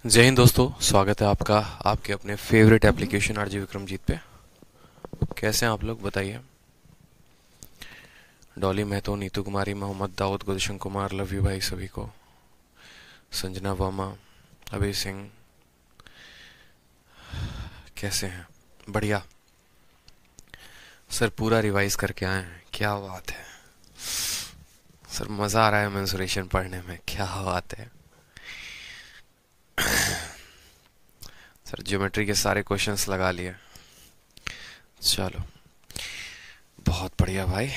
जय हिंद दोस्तों, स्वागत है आपका आपके अपने फेवरेट एप्लीकेशन आरजी विक्रमजीत पे। कैसे हैं आप लोग बताइए। डॉली महतो, नीतू कुमारी, मोहम्मद दाऊद, गुलशन कुमार, लव यू भाई सभी को। संजना वर्मा, अभय सिंह, कैसे हैं? बढ़िया सर, पूरा रिवाइज करके आए हैं, क्या बात है सर। मज़ा आ रहा है मेंसुरेशन पढ़ने में, क्या बात है सर। ज्योमेट्री के सारे क्वेश्चंस लगा लिए। चलो, बहुत बढ़िया भाई।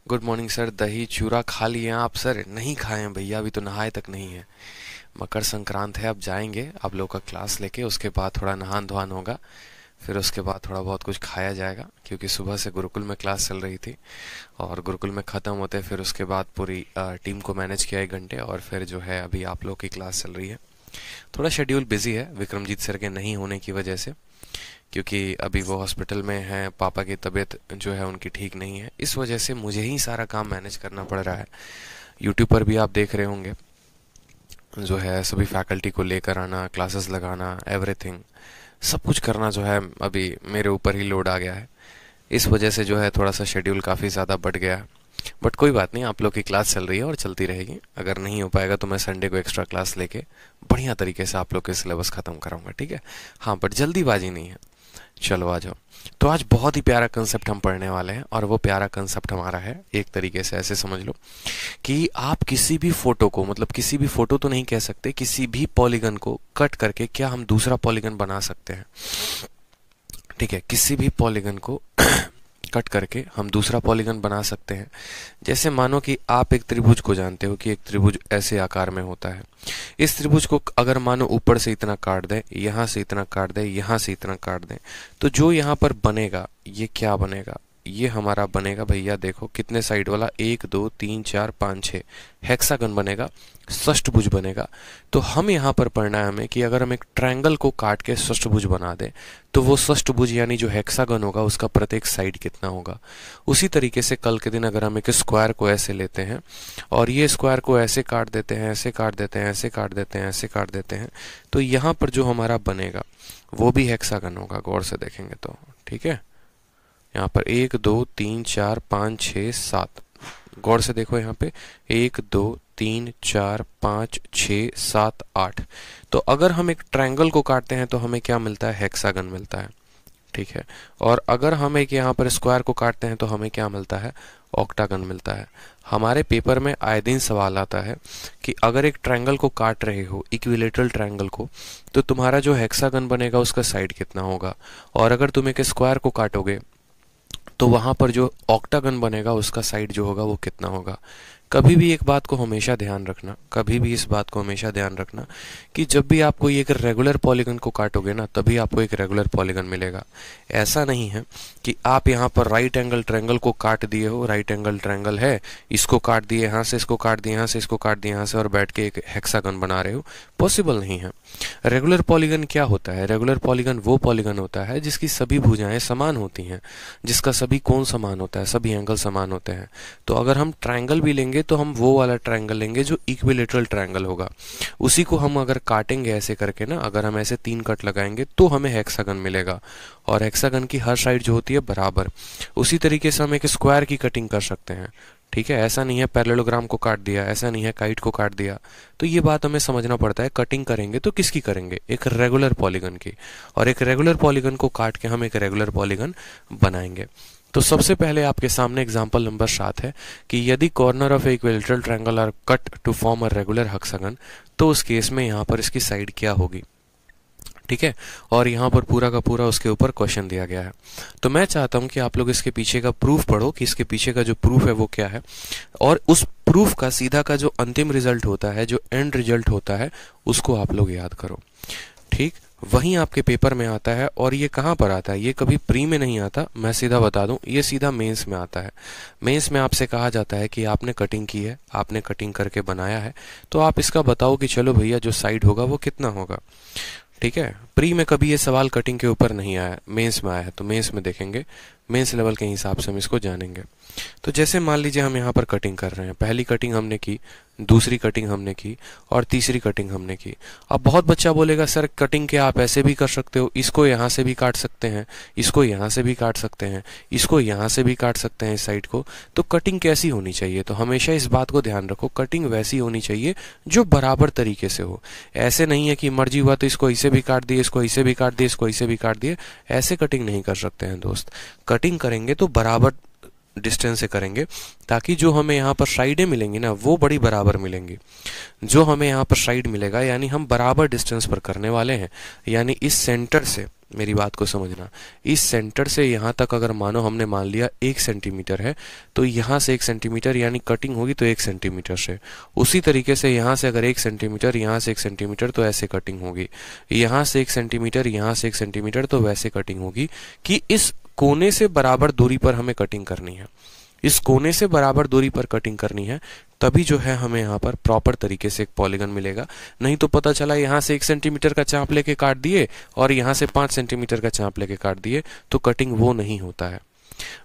Good morning sir. दही चूरा खा लिए हैं आप? सर नहीं खाए हैं भैया, अभी तो नहाए तक नहीं है। मकर संक्रांत है, अब जाएंगे आप लोग का क्लास लेके, उसके बाद थोड़ा नहान धोवान होगा, फिर उसके बाद थोड़ा बहुत कुछ खाया जाएगा, क्योंकि सुबह से गुरुकुल में क्लास चल रही थी और गुरुकुल में ख़त्म होते फिर उसके बाद पूरी टीम को मैनेज किया 1 घंटे, और फिर जो है अभी आप लोग की क्लास चल रही है। थोड़ा शेड्यूल बिजी है विक्रमजीत सर के नहीं होने की वजह से, क्योंकि अभी वो हॉस्पिटल में हैं, पापा की तबीयत जो है उनकी ठीक नहीं है, इस वजह से मुझे ही सारा काम मैनेज करना पड़ रहा है। यूट्यूब पर भी आप देख रहे होंगे जो है सभी फैकल्टी को लेकर आना, क्लासेस लगाना, एवरीथिंग सब कुछ करना जो है अभी मेरे ऊपर ही लोड आ गया है। इस वजह से जो है थोड़ा सा शेड्यूल काफ़ी ज़्यादा बढ़ गया है। बट कोई बात नहीं, आप लोग की क्लास चल रही है और चलती रहेगी। अगर नहीं हो पाएगा तो मैं संडे को एक्स्ट्रा क्लास लेके बढ़िया तरीके से आप लोग के सिलेबस ख़त्म कराऊंगा, ठीक है? हाँ, बट जल्दीबाजी नहीं है। चलो आ जाओ। तो आज बहुत ही प्यारा कंसेप्ट हम पढ़ने वाले हैं, और वो प्यारा कंसेप्ट हमारा है, एक तरीके से ऐसे समझ लो कि आप किसी भी फोटो को, मतलब किसी भी फोटो तो नहीं कह सकते, किसी भी पॉलीगन को कट करके क्या हम दूसरा पॉलीगन बना सकते हैं। ठीक है, किसी भी पॉलीगन को कट करके हम दूसरा पॉलीगन बना सकते हैं। जैसे मानो कि आप एक त्रिभुज को जानते हो कि एक त्रिभुज ऐसे आकार में होता है। इस त्रिभुज को अगर मानो ऊपर से इतना काट दें, यहाँ से इतना काट दें, यहाँ से इतना काट दें, तो जो यहाँ पर बनेगा ये क्या बनेगा? ये हमारा बनेगा भैया, देखो कितने साइड वाला, 1 2 3 4 5 6 हेक्सागन बनेगा, षष्ठभुज बनेगा। तो हम यहाँ पर पढ़ना है हमें कि अगर हम एक ट्रायंगल को काट के षष्ठभुज बना दें तो वो षष्ठभुज यानी जो हेक्सागन होगा उसका प्रत्येक साइड कितना होगा। उसी तरीके से कल के दिन अगर हम एक स्क्वायर को ऐसे लेते हैं और ये स्क्वायर को ऐसे काट देते हैं, ऐसे काट देते हैं, ऐसे काट देते हैं, ऐसे काट देते हैं, तो यहाँ पर जो हमारा बनेगा वो भी हेक्सागन होगा। गौर से देखेंगे तो ठीक है। यहाँ पर 1 2 3 4 5 6 7, गौर से देखो यहाँ पे 1 2 3 4 5 6 7 8। तो अगर हम एक ट्रायंगल को काटते हैं तो हमें क्या मिलता है? हेक्सागन मिलता है, ठीक है। और अगर हम एक यहाँ पर स्क्वायर को काटते हैं तो हमें क्या मिलता है? ऑक्टागन मिलता है। हमारे पेपर में आए दिन सवाल आता है कि अगर एक ट्रायंगल को काट रहे हो, इक्विलेटरल ट्रायंगल को, तो तुम्हारा जो हेक्सागन बनेगा उसका साइड कितना होगा, और अगर तुम एक स्क्वायर को काटोगे तो वहां पर जो ऑक्टागन बनेगा उसका साइड जो होगा वो कितना होगा। कभी भी एक बात को हमेशा ध्यान रखना, कभी भी इस बात को हमेशा ध्यान रखना कि जब भी आप कोई एक रेगुलर पॉलीगन को काटोगे ना, तभी आपको एक रेगुलर पॉलीगन मिलेगा। ऐसा नहीं है कि आप यहाँ पर राइट एंगल ट्रायंगल को काट दिए हो, राइट एंगल ट्रायंगल है, इसको काट दिए यहाँ से, इसको काट दिए यहाँ से, इसको काट दिए यहाँ से, और बैठ के एक हेक्सागन बना रहे हो। पॉसिबल नहीं है। रेगुलर पॉलीगन क्या होता है? रेगुलर पॉलीगन वो पॉलीगन होता है जिसकी सभी भुजाएं समान होती हैं, जिसका सभी कोण समान होता है, सभी एंगल समान होते हैं। तो अगर हम ट्रायंगल भी लेंगे तो हम वो वाला ट्रायंगल लेंगे जो इक्विलेटरल ट्रायंगल होगा। उसी को हम अगर काटेंगे ऐसे करके ना, अगर हम ऐसे 3 कट लगाएंगे तो हमें हेक्सागन मिलेगा, और हेक्सागन की हर साइड जो होती है बराबर। उसी तरीके से हम एक स्क्वायर की कटिंग कर सकते हैं, ठीक है। ऐसा नहीं है पैरेललोग्राम को काट दिया, ऐसा नहीं है काइट को काट दिया। तो ये बात हमें समझना पड़ता है। कटिंग करेंगे तो किसकी करेंगे? एक रेगुलर पॉलीगन की, और एक रेगुलर पॉलीगन को काट के हम एक रेगुलर पॉलीगन बनाएंगे। तो सबसे पहले आपके सामने एग्जांपल नंबर 7 है कि यदि corner of equilateral triangle are cut to form a regular hexagon, तो उस केस में यहाँ पर इसकी साइड क्या होगी, ठीक है। और यहाँ पर पूरा का पूरा उसके ऊपर क्वेश्चन दिया गया है। तो मैं चाहता हूँ कि आप लोग इसके पीछे का प्रूफ पढ़ो कि इसके पीछे का जो प्रूफ है वो क्या है, और उस प्रूफ का सीधा का जो अंतिम रिजल्ट होता है, जो एंड रिजल्ट होता है, उसको आप लोग याद करो, ठीक। वहीं आपके पेपर में आता है। और ये कहाँ पर आता है? ये कभी प्री में नहीं आता, मैं सीधा बता दूं, ये सीधा मेंस में आता है। मेंस में आपसे कहा जाता है कि आपने कटिंग की है, आपने कटिंग करके बनाया है, तो आप इसका बताओ कि चलो भैया जो साइड होगा वो कितना होगा, ठीक है। प्री में कभी ये सवाल कटिंग के ऊपर नहीं आया, मेंस में आया है, तो मेंस में देखेंगे, मेंस लेवल के हिसाब से हम इसको जानेंगे। तो जैसे मान लीजिए हम यहाँ पर कटिंग कर रहे हैं, पहली कटिंग हमने की दूसरी कटिंग हमने की और तीसरी कटिंग हमने की। अब बहुत बच्चा बोलेगा सर कटिंग के आप ऐसे भी कर सकते हो, इसको यहाँ से भी काट सकते हैं, इसको यहाँ से भी काट सकते हैं, इसको यहाँ से भी काट सकते हैं इस साइड को, तो कटिंग कैसी होनी चाहिए? तो हमेशा इस बात को ध्यान रखो, कटिंग वैसी होनी चाहिए जो बराबर तरीके से हो। ऐसे नहीं है कि मर्जी हुआ तो इसको इसे भी काट दिए, इसको इसे भी काट दिए, इसको इसे भी काट दिए, ऐसे कटिंग नहीं कर सकते हैं दोस्त। कटिंग करेंगे तो बराबर डिस्टेंस से करेंगे ताकि जो हमें यहाँ पर साइडें मिलेंगी ना वो बड़ी बराबर मिलेंगी। जो हमें यहाँ पर साइड मिलेगा यानी हम बराबर डिस्टेंस पर करने वाले हैं। यानी इस सेंटर से, मेरी बात को समझना, इस सेंटर से यहाँ तक अगर मानो हमने मान लिया 1 सेंटीमीटर है तो यहाँ से 1 सेंटीमीटर यानी कटिंग होगी तो 1 सेंटीमीटर से। उसी तरीके से यहाँ से अगर 1 सेंटीमीटर, यहाँ से 1 सेंटीमीटर तो ऐसे कटिंग होगी। यहाँ से 1 सेंटीमीटर, यहाँ से 1 सेंटीमीटर तो वैसे कटिंग होगी कि इस कोने से बराबर दूरी पर हमें कटिंग करनी है। इस कोने से बराबर दूरी पर कटिंग करनी है तभी जो है हमें यहाँ पर प्रॉपर तरीके से एक पॉलीगन मिलेगा। नहीं तो पता चला यहाँ से 1 सेंटीमीटर का चाप लेके काट दिए और यहाँ से 5 सेंटीमीटर का चाप लेके काट दिए तो कटिंग वो नहीं होता है।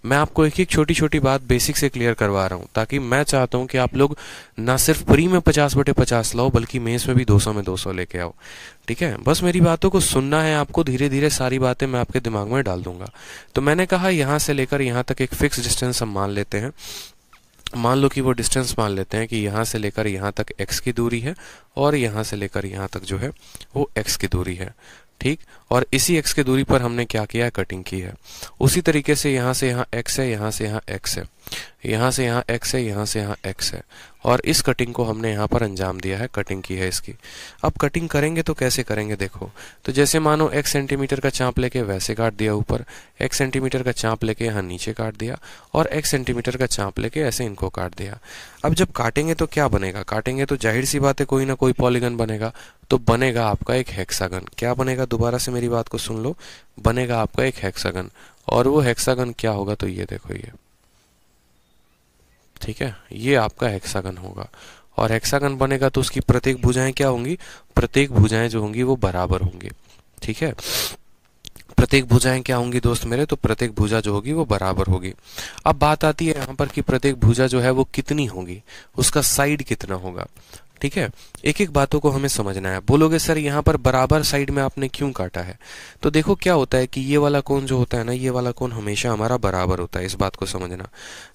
मैं आपको एक एक छोटी छोटी बात बेसिक से क्लियर करवा रहा हूँ ताकि मैं चाहता हूँ कि आप लोग ना सिर्फ प्री में 50/50 लाओ बल्कि मेंस में भी 200 में 200 लेके आओ। ठीक है, बस मेरी बातों को सुनना है आपको, धीरे धीरे सारी बातें मैं आपके दिमाग में डाल दूंगा। तो मैंने कहा यहाँ से लेकर यहाँ तक एक फिक्स डिस्टेंस हम मान लेते हैं। मान लो कि वो डिस्टेंस मान लेते हैं कि यहाँ से लेकर यहाँ तक x की दूरी है और यहाँ से लेकर यहाँ तक जो है वो x की दूरी है। ठीक, और इसी x की दूरी पर हमने क्या किया है, कटिंग की है। उसी तरीके से यहाँ से यहाँ x है, यहाँ से यहाँ x है, यहाँ से यहाँ x है, यहाँ से यहाँ x है और इस कटिंग को हमने यहाँ पर अंजाम दिया है, कटिंग की है इसकी। अब कटिंग करेंगे तो कैसे करेंगे देखो, तो जैसे मानो x सेंटीमीटर का चाप लेके वैसे काट दिया ऊपर, x सेंटीमीटर का चाप लेके यहाँ नीचे काट दिया और x सेंटीमीटर का चाप लेके ऐसे इनको काट दिया। अब जब काटेंगे तो क्या बनेगा, काटेंगे तो जाहिर सी बात है कोई ना कोई पॉलीगन बनेगा। तो बनेगा आपका एक हेक्सागन। क्या बनेगा, दोबारा से मेरी बात को सुन लो, बनेगा आपका एक हेक्सागन। और वो हेक्सागन क्या होगा, तो ये देखो ये, ठीक है, ये आपका हेक्सागन होगा। और हेक्सागन बनेगा तो उसकी प्रत्येक भुजाएं क्या होंगी, प्रत्येक भुजाएं जो होंगी वो बराबर होंगी। ठीक है, प्रत्येक भुजाएं क्या होंगी दोस्त मेरे, तो प्रत्येक भुजा जो होगी वो बराबर होगी। अब बात आती है यहाँ पर कि प्रत्येक भुजा जो है वो कितनी होगी, उसका साइड कितना होगा। ठीक है, एक एक बातों को हमें समझना है। बोलोगे सर यहाँ पर बराबर साइड में आपने क्यों काटा है, तो देखो क्या होता है कि ये वाला कोण जो होता है ना, ये वाला कोण हमेशा हमारा बराबर होता है, इस बात को समझना।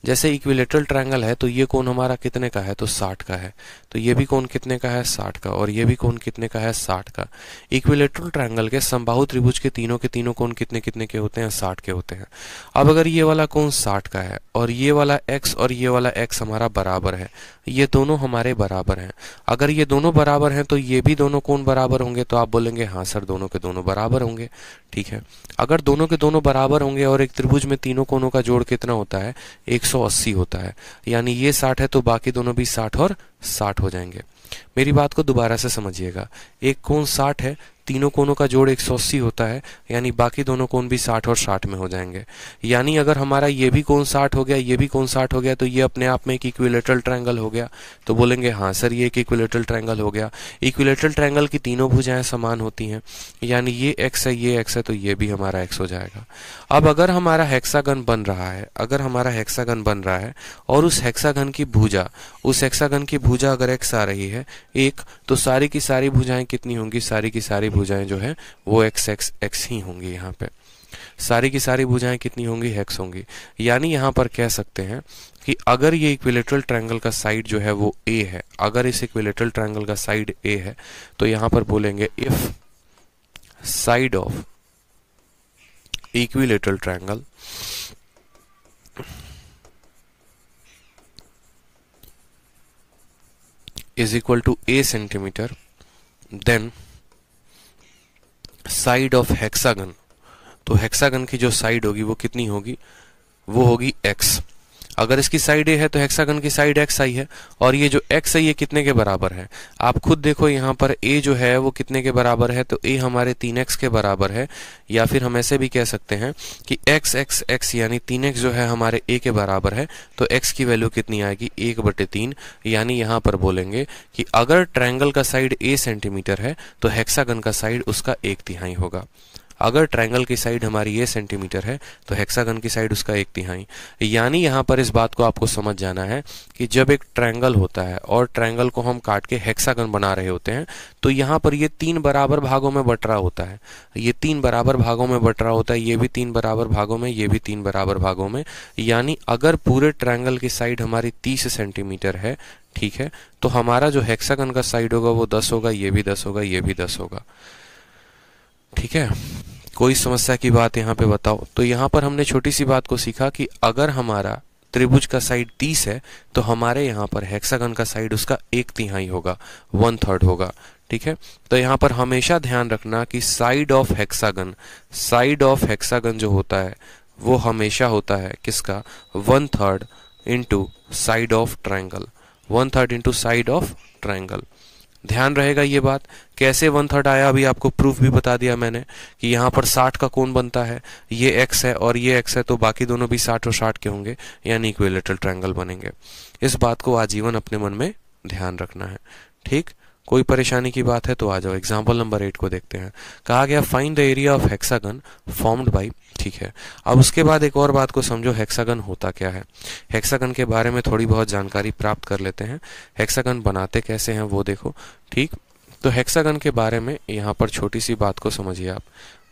जैसे इक्विलेटरल ट्रायंगल है तो ये कोण हमारा कितने का है, तो 60 का है। तो ये भी कोण कितने का है, 60 का, और ये भी कोण कितने का है, 60 का। इक्विलेटरल ट्रायंगल के समबाहु त्रिभुज के तीनों कोण कितने कितने के होते हैं, 60 के होते हैं। अब अगर ये वाला कोण 60 का है और ये वाला x और ये वाला x हमारा बराबर है, ये दोनों हमारे बराबर हैं। अगर ये दोनों बराबर हैं तो ये भी दोनों कोण बराबर होंगे, तो आप बोलेंगे हाँ सर दोनों के दोनों बराबर होंगे। ठीक है, अगर दोनों के दोनों बराबर होंगे और एक त्रिभुज में तीनों कोणों का जोड़ कितना होता है, 180 होता है। यानी ये 60 है तो बाकी दोनों भी 60 और 60 हो जाएंगे। मेरी बात को दोबारा से समझिएगा, एक कोण 60 है, तीनों कोणों का जोड़ 180 होता है, यानी बाकी दोनों कोण भी 60 और 60 में हो जाएंगे। यानी अगर हमारा ये भी कोण 60 हो गया, ये भी कोण 60 हो गया, तो ये अपने आप में एक इक्विलेटरल ट्रायंगल हो गया। तो बोलेंगे हाँ सर ये एक इक्विलेटरल ट्रायंगल हो गया। इक्विलेटरल ट्रायंगल की तीनों भुजाएं समान होती हैं, यानी ये x है, ये x है, तो ये भी हमारा x हो जाएगा। अब अगर हमारा हेक्सागन बन रहा है, अगर हमारा हेक्सागन बन रहा है और उस हेक्सागन की भुजा, उस हेक्सागन की भुजा अगर x आ रही है 1, तो सारी की सारी भुजाएं कितनी होंगी, सारी की सारी भुजाएं जो है वो x x x ही होंगी। यहाँ पे सारी की सारी भुजाएं कितनी होंगी, x होंगी। यानी यहाँ पर कह सकते हैं कि अगर ये इक्विलेटरल ट्रायंगल का साइड जो है वो a है, अगर इस इक्विलेटरल ट्रायंगल का साइड a है, तो यहाँ पर बोलेंगे if side of equilateral triangle is equal to a centimeter, then side of hexagon, तो हेक्सागन की जो साइड होगी वो कितनी होगी, वो होगी x। अगर इसकी साइड a है तो हेक्सागन की साइड x आई है, और ये जो x है ये कितने के बराबर है, आप खुद देखो यहाँ पर a जो है वो कितने के बराबर है, तो a हमारे 3x के बराबर है। या फिर हम ऐसे भी कह सकते हैं कि x x x यानी 3x जो है हमारे a के बराबर है, तो x की वैल्यू कितनी आएगी, 1/3। यानी यहाँ पर बोलेंगे कि अगर ट्रायंगल का साइड a सेंटीमीटर है तो हेक्सागन का साइड उसका 1/3 होगा। अगर ट्रायंगल की साइड हमारी ये सेंटीमीटर है तो हेक्सागन की साइड उसका 1/3। यानी यहाँ पर इस बात को आपको समझ जाना है कि जब एक ट्रायंगल होता है और ट्रायंगल को हम काट के हेक्सागन बना रहे होते हैं तो यहाँ पर ये 3 बराबर भागों में बट रहा होता है, ये 3 बराबर भागों में बट रहा होता है, ये भी 3 बराबर भागों में, ये भी 3 बराबर भागों में। यानी अगर पूरे ट्रायंगल की साइड हमारी 30 सेंटीमीटर है, ठीक है, तो हमारा जो हेक्सागन का साइड होगा वो 10 होगा, ये भी 10 होगा, ये भी 10 होगा। ठीक है, कोई समस्या की बात यहाँ पे बताओ। तो यहाँ पर हमने छोटी सी बात को सीखा कि अगर हमारा त्रिभुज का साइड 30 है तो हमारे यहाँ पर हेक्सागन का साइड उसका 1/3 होगा, 1/3 होगा। ठीक है, तो यहाँ पर हमेशा ध्यान रखना कि साइड ऑफ हेक्सागन जो होता है वो हमेशा होता है किसका, 1/3 into side of triangle, 1/3 into side of triangle. ध्यान रहेगा ये बात। कैसे 1/3 आया अभी आपको प्रूफ भी बता दिया मैंने कि यहाँ पर 60 का कोण बनता है, ये x है और ये x है, तो बाकी दोनों भी 60 और 60 के होंगे, यानी इक्विलैटरल ट्रायंगल बनेंगे। इस बात को आजीवन अपने मन में ध्यान रखना है। ठीक, कोई परेशानी की बात है तो आ जाओ। एग्जाम्पल नंबर 8 को देखते हैं। कहा गया find the area of hexagon formed by, ठीक है। अब उसके बाद एक और बात को समझो, हेक्सागन होता क्या है। हेक्सागन के बारे में थोड़ी बहुत जानकारी प्राप्त कर लेते हैं। हेक्सागन बनाते कैसे हैं वो देखो। ठीक, तो हेक्सागन के बारे में यहाँ पर छोटी सी बात को समझिए आप।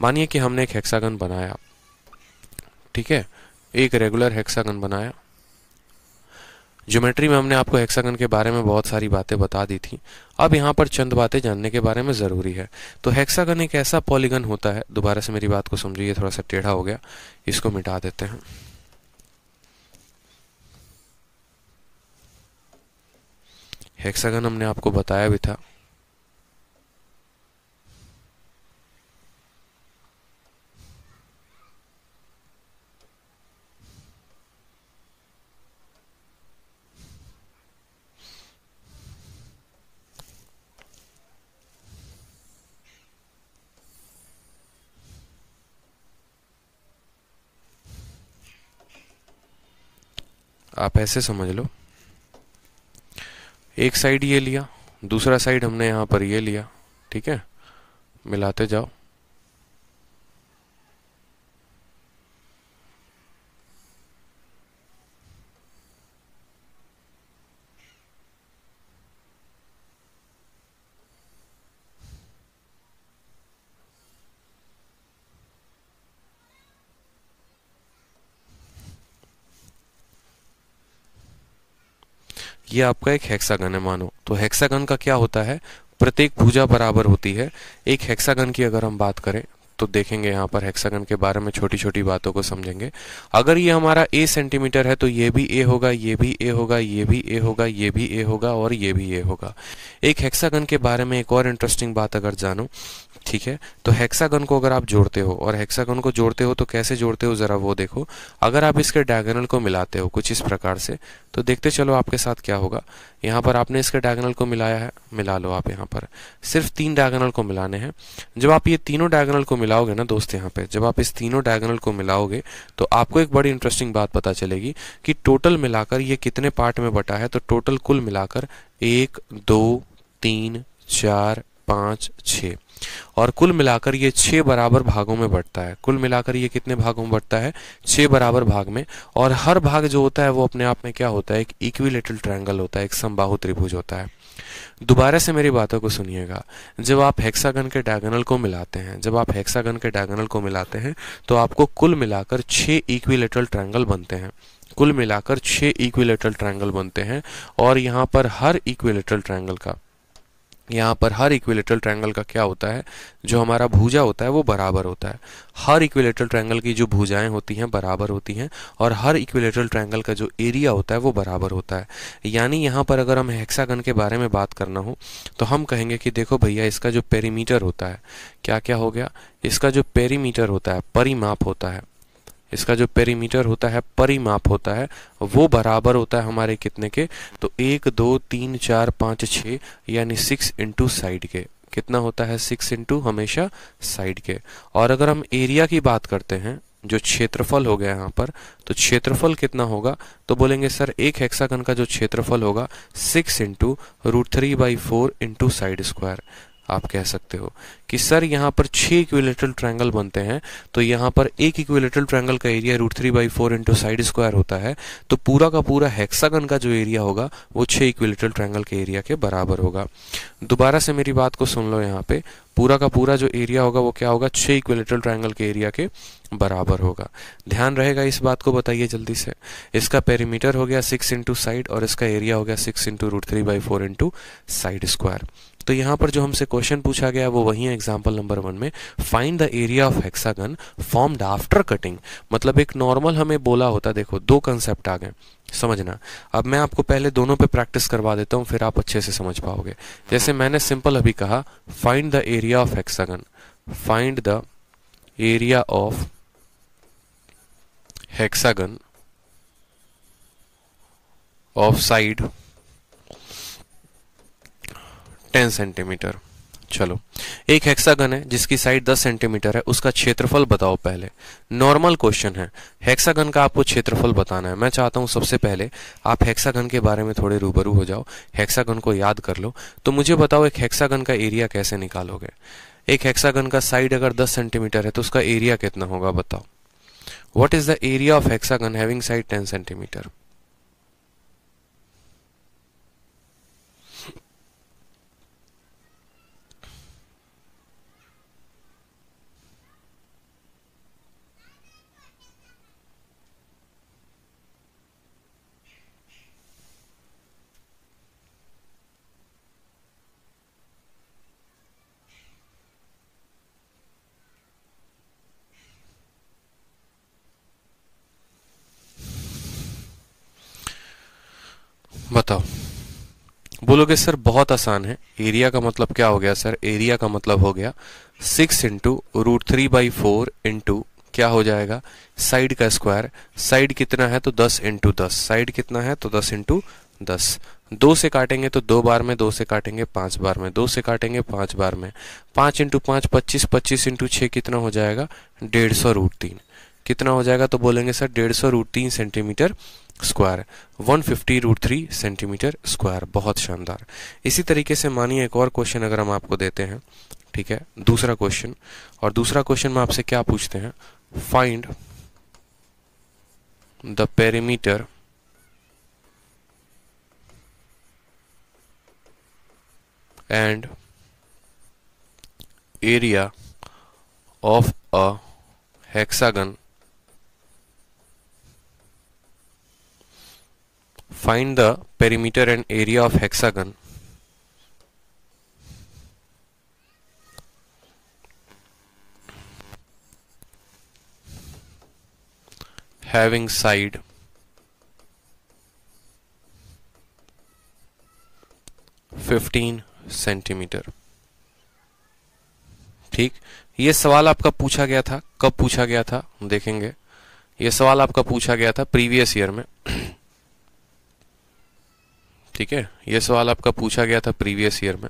मानिए कि हमने एक हेक्सागन बनाया, ठीक है, एक रेगुलर हेक्सागन बनाया। ज्योमेट्री में हमने आपको हेक्सागन के बारे में बहुत सारी बातें बता दी थी। अब यहाँ पर चंद बातें जानने के बारे में ज़रूरी है। तो हेक्सागन एक ऐसा पॉलीगन होता है, दोबारा से मेरी बात को समझिए, थोड़ा सा टेढ़ा हो गया, इसको मिटा देते हैं। हेक्सागन हमने आपको बताया भी था, आप ऐसे समझ लो, एक साइड ये लिया, दूसरा साइड हमने यहाँ पर ये लिया, ठीक है, मिलाते जाओ। ये आपका एक हेक्सागन है मानो। तो हेक्सागन का क्या होता है, प्रत्येक भुजा बराबर होती है। एक हेक्सागन की अगर हम बात करें तो देखेंगे यहाँ पर हेक्सागन के बारे में छोटी छोटी बातों को समझेंगे। अगर ये हमारा a सेंटीमीटर है तो ये भी a होगा, ये भी a होगा, ये भी a होगा, ये भी a होगा और ये भी a होगा। एक हेक्सागन के बारे में एक और इंटरेस्टिंग बात अगर जानो, ठीक है, तो हेक्सागन को अगर आप जोड़ते हो, और हेक्सागन को जोड़ते हो तो कैसे जोड़ते हो जरा वो देखो। अगर आप इसके डायगोनल को मिलाते हो कुछ इस प्रकार से, तो देखते चलो आपके साथ क्या होगा। यहाँ पर आपने इसके डायगोनल को मिलाया है, मिला लो आप। यहाँ पर सिर्फ 3 डायगोनल को मिलाने हैं। जब आप ये तीनों डायगोनल को मिलाओगे ना दोस्त, यहाँ पे जब आप इस तीनों डायगोनल को मिलाओगे तो आपको एक बड़ी इंटरेस्टिंग बात पता चलेगी कि टोटल मिलाकर ये कितने पार्ट में बटा है। तो टोटल कुल मिलाकर 1 2 3 4 5 6, और कुल मिलाकर ये 6 बराबर भागों में बंटता है। कुल मिलाकर ये कितने भागों में बंटता है, 6 बराबर भाग में। और हर भाग जो होता है वो अपने आप में क्या होता है, एक इक्विलैटरल ट्रायंगल होता है, एक समबाहु त्रिभुज होता है। दोबारा से मेरी बातों को सुनिएगा। जब आप हेक्सागन के डायगोनल को मिलाते हैं, जब आप हेक्सागन के डायगोनल को मिलाते हैं तो आपको कुल मिलाकर 6 इक्विलैटरल ट्रायंगल बनते हैं। कुल मिलाकर 6 इक्विलैटरल ट्रायंगल बनते हैं। और यहाँ पर हर इक्विलैटरल ट्रायंगल का क्या होता है, जो हमारा भुजा होता है वो बराबर होता है। हर इक्विलैटरल ट्रायंगल की जो भुजाएं होती हैं बराबर होती हैं, और हर इक्विलैटरल ट्रायंगल का जो एरिया होता है वो बराबर होता है। यानी यहाँ पर अगर हम हेक्सागन के बारे में बात करना हो तो हम कहेंगे कि देखो भैया, इसका जो पेरीमीटर होता है, क्या क्या हो गया, इसका जो पेरीमीटर होता है, परिमाप होता है, इसका जो पेरीमीटर होता है, परिमाप होता है, वो बराबर होता है हमारे कितने के, तो 1 2 3 4 5 6, यानी 6 इंटू साइड के। कितना होता है, 6 इंटू हमेशा साइड के। और अगर हम एरिया की बात करते हैं, जो क्षेत्रफल हो गया यहाँ पर, तो क्षेत्रफल कितना होगा, तो बोलेंगे सर एक हेक्सागन का जो क्षेत्रफल होगा 6 इंटू √3/4 इंटू साइड स्क्वायर। आप कह सकते हो कि सर यहाँ पर 6 इक्विलेटरल ट्रायंगल बनते हैं, तो यहाँ पर एक इक्विलेटरल ट्रायंगल का एरिया √3/4 इंटू साइड स्क्वायर होता है, तो पूरा का पूरा हेक्सागन का जो एरिया होगा वो 6 इक्विलेटरल ट्रायंगल के एरिया के बराबर होगा। दोबारा से मेरी बात को सुन लो, यहाँ पे पूरा का पूरा जो एरिया होगा वो क्या होगा, 6 इक्विलेटरल ट्रायंगल के एरिया के बराबर होगा। ध्यान रहेगा इस बात को, बताइए जल्दी से। इसका पेरीमीटर हो गया 6 इंटू साइड और इसका एरिया हो गया 6 इंटू √3/4 इंटू साइड स्क्वायर। तो यहाँ पर जो हमसे क्वेश्चन पूछा गया वो वही है एग्जाम्पल नंबर 1 में, find the area of hexagon formed after cutting. मतलब एक नॉर्मल हमें बोला होता, देखो दो कंसेप्ट आ गए, समझना। अब मैं आपको पहले दोनों पे प्रैक्टिस करवा देता हूँ, फिर आप अच्छे से समझ पाओगे। जैसे मैंने सिंपल अभी कहा, find the area of hexagon, find the area of hexagon of side 10 centimetre. चलो, एक हेक्सागन है जिसकी साइड 10 सेंटीमीटर है, उसका क्षेत्रफल बताओ पहले। नॉर्मल क्वेश्चन है, हेक्सागन का आपको क्षेत्रफल बताना है। मैं चाहता हूं सबसे पहले आप हेक्सागन के बारे में थोड़े रूबरू हो जाओ, हेक्सागन को याद कर लो। तो मुझे बताओ एक हेक्सागन का एरिया कैसे निकालोगे। एक हेक्सागन का साइड अगर 10 सेंटीमीटर है तो उसका एरिया कितना होगा, बताओ। What is the area of hexagon having side 10 centimetre? बताओ। बोलोगे सर बहुत आसान है, एरिया का मतलब क्या हो गया सर? एरिया का मतलब हो गया 6 इंटू √3/4 इंटू क्या हो जाएगा, साइड का स्क्वायर। साइड कितना है तो 10 इंटू 10, साइड कितना है तो 10 इंटू 10। 2 से काटेंगे तो 2 बार में, 2 से काटेंगे 5 बार में, 2 से काटेंगे 5 बार में। 5 इंटू 5 25, 25 इंटू 6 कितना हो जाएगा, 150 √3। कितना हो जाएगा तो बोलेंगे sir 150 √3 centimetre square, 150 √3 centimetre square. बहुत शानदार। इसी तरीके से मानिए एक और क्वेश्चन अगर हम आपको देते हैं, ठीक है, दूसरा क्वेश्चन। और दूसरा क्वेश्चन में आपसे क्या पूछते हैं, find the perimeter and area of a hexagon, find the perimeter and area of hexagon having side 15 centimetre. ठीक, ये सवाल आपका पूछा गया था, कब पूछा गया था देखेंगे। ये सवाल आपका पूछा गया था प्रीवियस ईयर में। ठीक है, ये सवाल आपका पूछा गया था प्रीवियस ईयर में।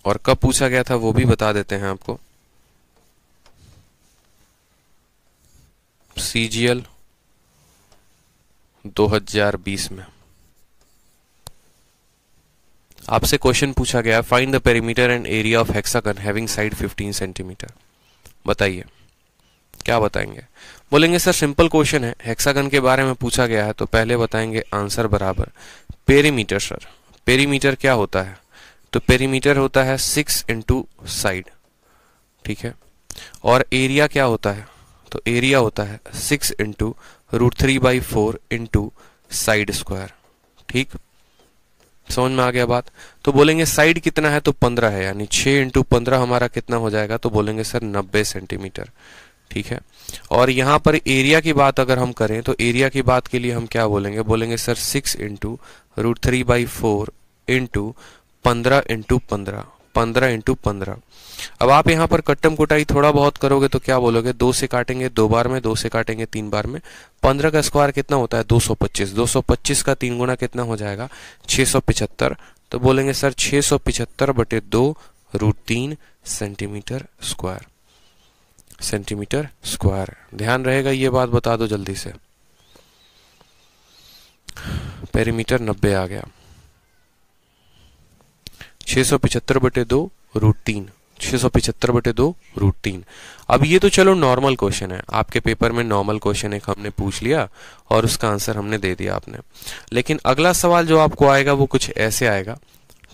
और कब पूछा गया था वो भी बता देते हैं आपको, CGL 2020 में आपसे क्वेश्चन पूछा गया, find the perimeter and area of hexagon having side 15 centimetre. बताइए क्या बताएंगे? बोलेंगे सर सिंपल क्वेश्चन है, हेक्सागन के बारे में पूछा गया है, तो पहले बताएंगे आंसर बराबर पेरीमीटर। सर पेरीमीटर क्या होता है? तो पेरीमीटर होता है 6 इंटू साइड, ठीक है। और एरिया क्या होता है? तो एरिया होता है 6 इंटू √3/4 इंटू साइड स्क्वायर। ठीक, समझ में आ गया बात? तो बोलेंगे साइड कितना है तो 15 है, यानी 6 इंटू 15 हमारा कितना हो जाएगा, तो बोलेंगे सर 90 सेंटीमीटर। ठीक है। और यहाँ पर एरिया की बात अगर हम करें तो एरिया की बात के लिए हम क्या बोलेंगे, बोलेंगे sir 6 into √3/4 into 15 into 15, 15 into 15। अब आप यहाँ पर कट्टम कुटाई थोड़ा बहुत करोगे तो क्या बोलोगे, 2 से काटेंगे 2 बार में, 2 से काटेंगे 3 बार में। 15 का स्क्वायर कितना होता है, 225। 225 का 3 गुना कितना हो जाएगा, 675। तो बोलेंगे sir 675/2 √3 centimetre square, centimetre square. ध्यान रहेगा ये बात, बता दो जल्दी से। पेरीमीटर 90 आ गया। 675/2 रूट 3, 675/2 रूट 3। अब ये तो चलो नॉर्मल क्वेश्चन है, आपके पेपर में नॉर्मल क्वेश्चन एक हमने पूछ लिया और उसका आंसर हमने दे दिया आपने। लेकिन अगला सवाल जो आपको आएगा वो कुछ ऐसे आएगा,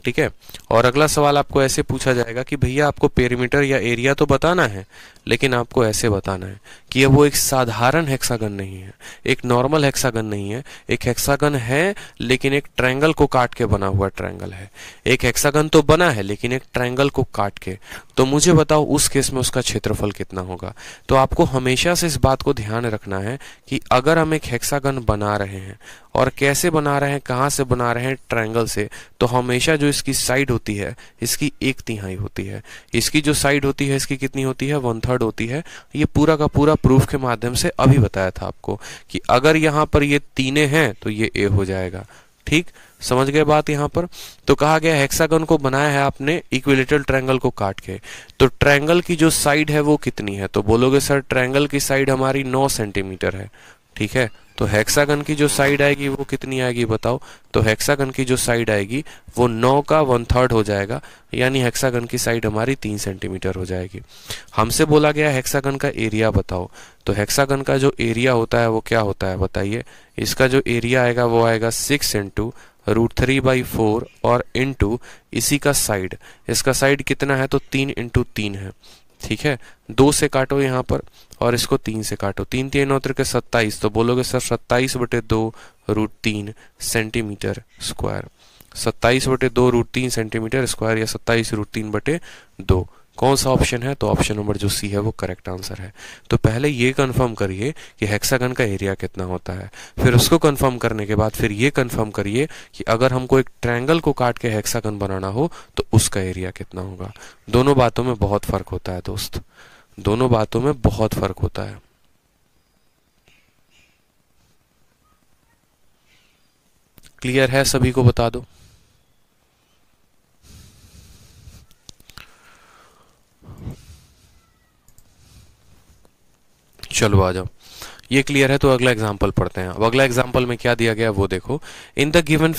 ठीक है। और अगला सवाल आपको ऐसे पूछा जाएगा कि भैया आपको पेरीमीटर या एरिया तो बताना है, लेकिन आपको ऐसे बताना है कि वो एक साधारण हेक्सागन नहीं है, एक नॉर्मल हेक्सागन नहीं है, एक हेक्सागन है लेकिन एक ट्रायंगल को काट के बना हुआ ट्रायंगल है। एक हेक्सागन तो बना है लेकिन एक ट्रायंगल को काट के, तो मुझे बताओ उस केस में उसका क्षेत्रफल कितना होगा। तो आपको हमेशा से इस बात को ध्यान रखना है कि अगर हम एक हेक्सागन बना रहे हैं और कैसे बना रहे हैं, कहाँ से बना रहे हैं, ट्रायंगल से, तो हमेशा जो इसकी साइड होती है इसकी 1/3 होती है। इसकी जो साइड होती है इसकी कितनी होती है, 1/3 होती है। ये पूरा का पूरा प्रूफ के माध्यम से अभी बताया था आपको कि अगर यहाँ पर ये 3 हैं तो ये ए हो जाएगा। ठीक, समझ गए बात यहाँ पर। तो कहा गया हेक्सागन को बनाया है आपने इक्विलेटरल ट्रायंगल को काट के, तो ट्रायंगल की जो साइड है वो कितनी है, तो बोलोगे सर ट्रायंगल की साइड हमारी 9 सेंटीमीटर है, ठीक है। तो हेक्सागन की जो साइड आएगी वो कितनी आएगी बताओ, तो हेक्सागन की जो साइड आएगी वो 9 का 1/3 हो जाएगा, यानी हेक्सागन की साइड हमारी 3 सेंटीमीटर हो जाएगी। हमसे बोला गया हेक्सागन का एरिया बताओ, तो हेक्सागन का जो एरिया होता है वो क्या होता है बताइए। इसका जो एरिया आएगा वो आएगा 6 × √3/4 और इंटू इसी का साइड, इसका साइड कितना है तो 3 × 3 है, ठीक है। 2 से काटो यहाँ पर और इसको 3 से काटो, 3 3 9 के 27, तो बोलोगे sir 27/2 √3 centimetre square, 27/2 √3 centimetre square या 27 √3/2। कौन सा ऑप्शन है, तो ऑप्शन नंबर जो सी है वो करेक्ट आंसर है। तो पहले ये कंफर्म करिए कि हेक्सागन का एरिया कितना होता है, फिर उसको कंफर्म करने के बाद फिर ये कंफर्म करिए कि अगर हमको एक ट्रायंगल को काट के हेक्सागन बनाना हो तो उसका एरिया कितना होगा। दोनों बातों में बहुत फर्क होता है दोस्त, दोनों बातों में बहुत फर्क होता है। क्लियर है सभी को, बता दो। चलो आ जाओ, ये क्लियर है तो अगला एग्जांपल पढ़ते हैं। अब अगला एग्जांपल में क्या दिया गया वो देखो। In the given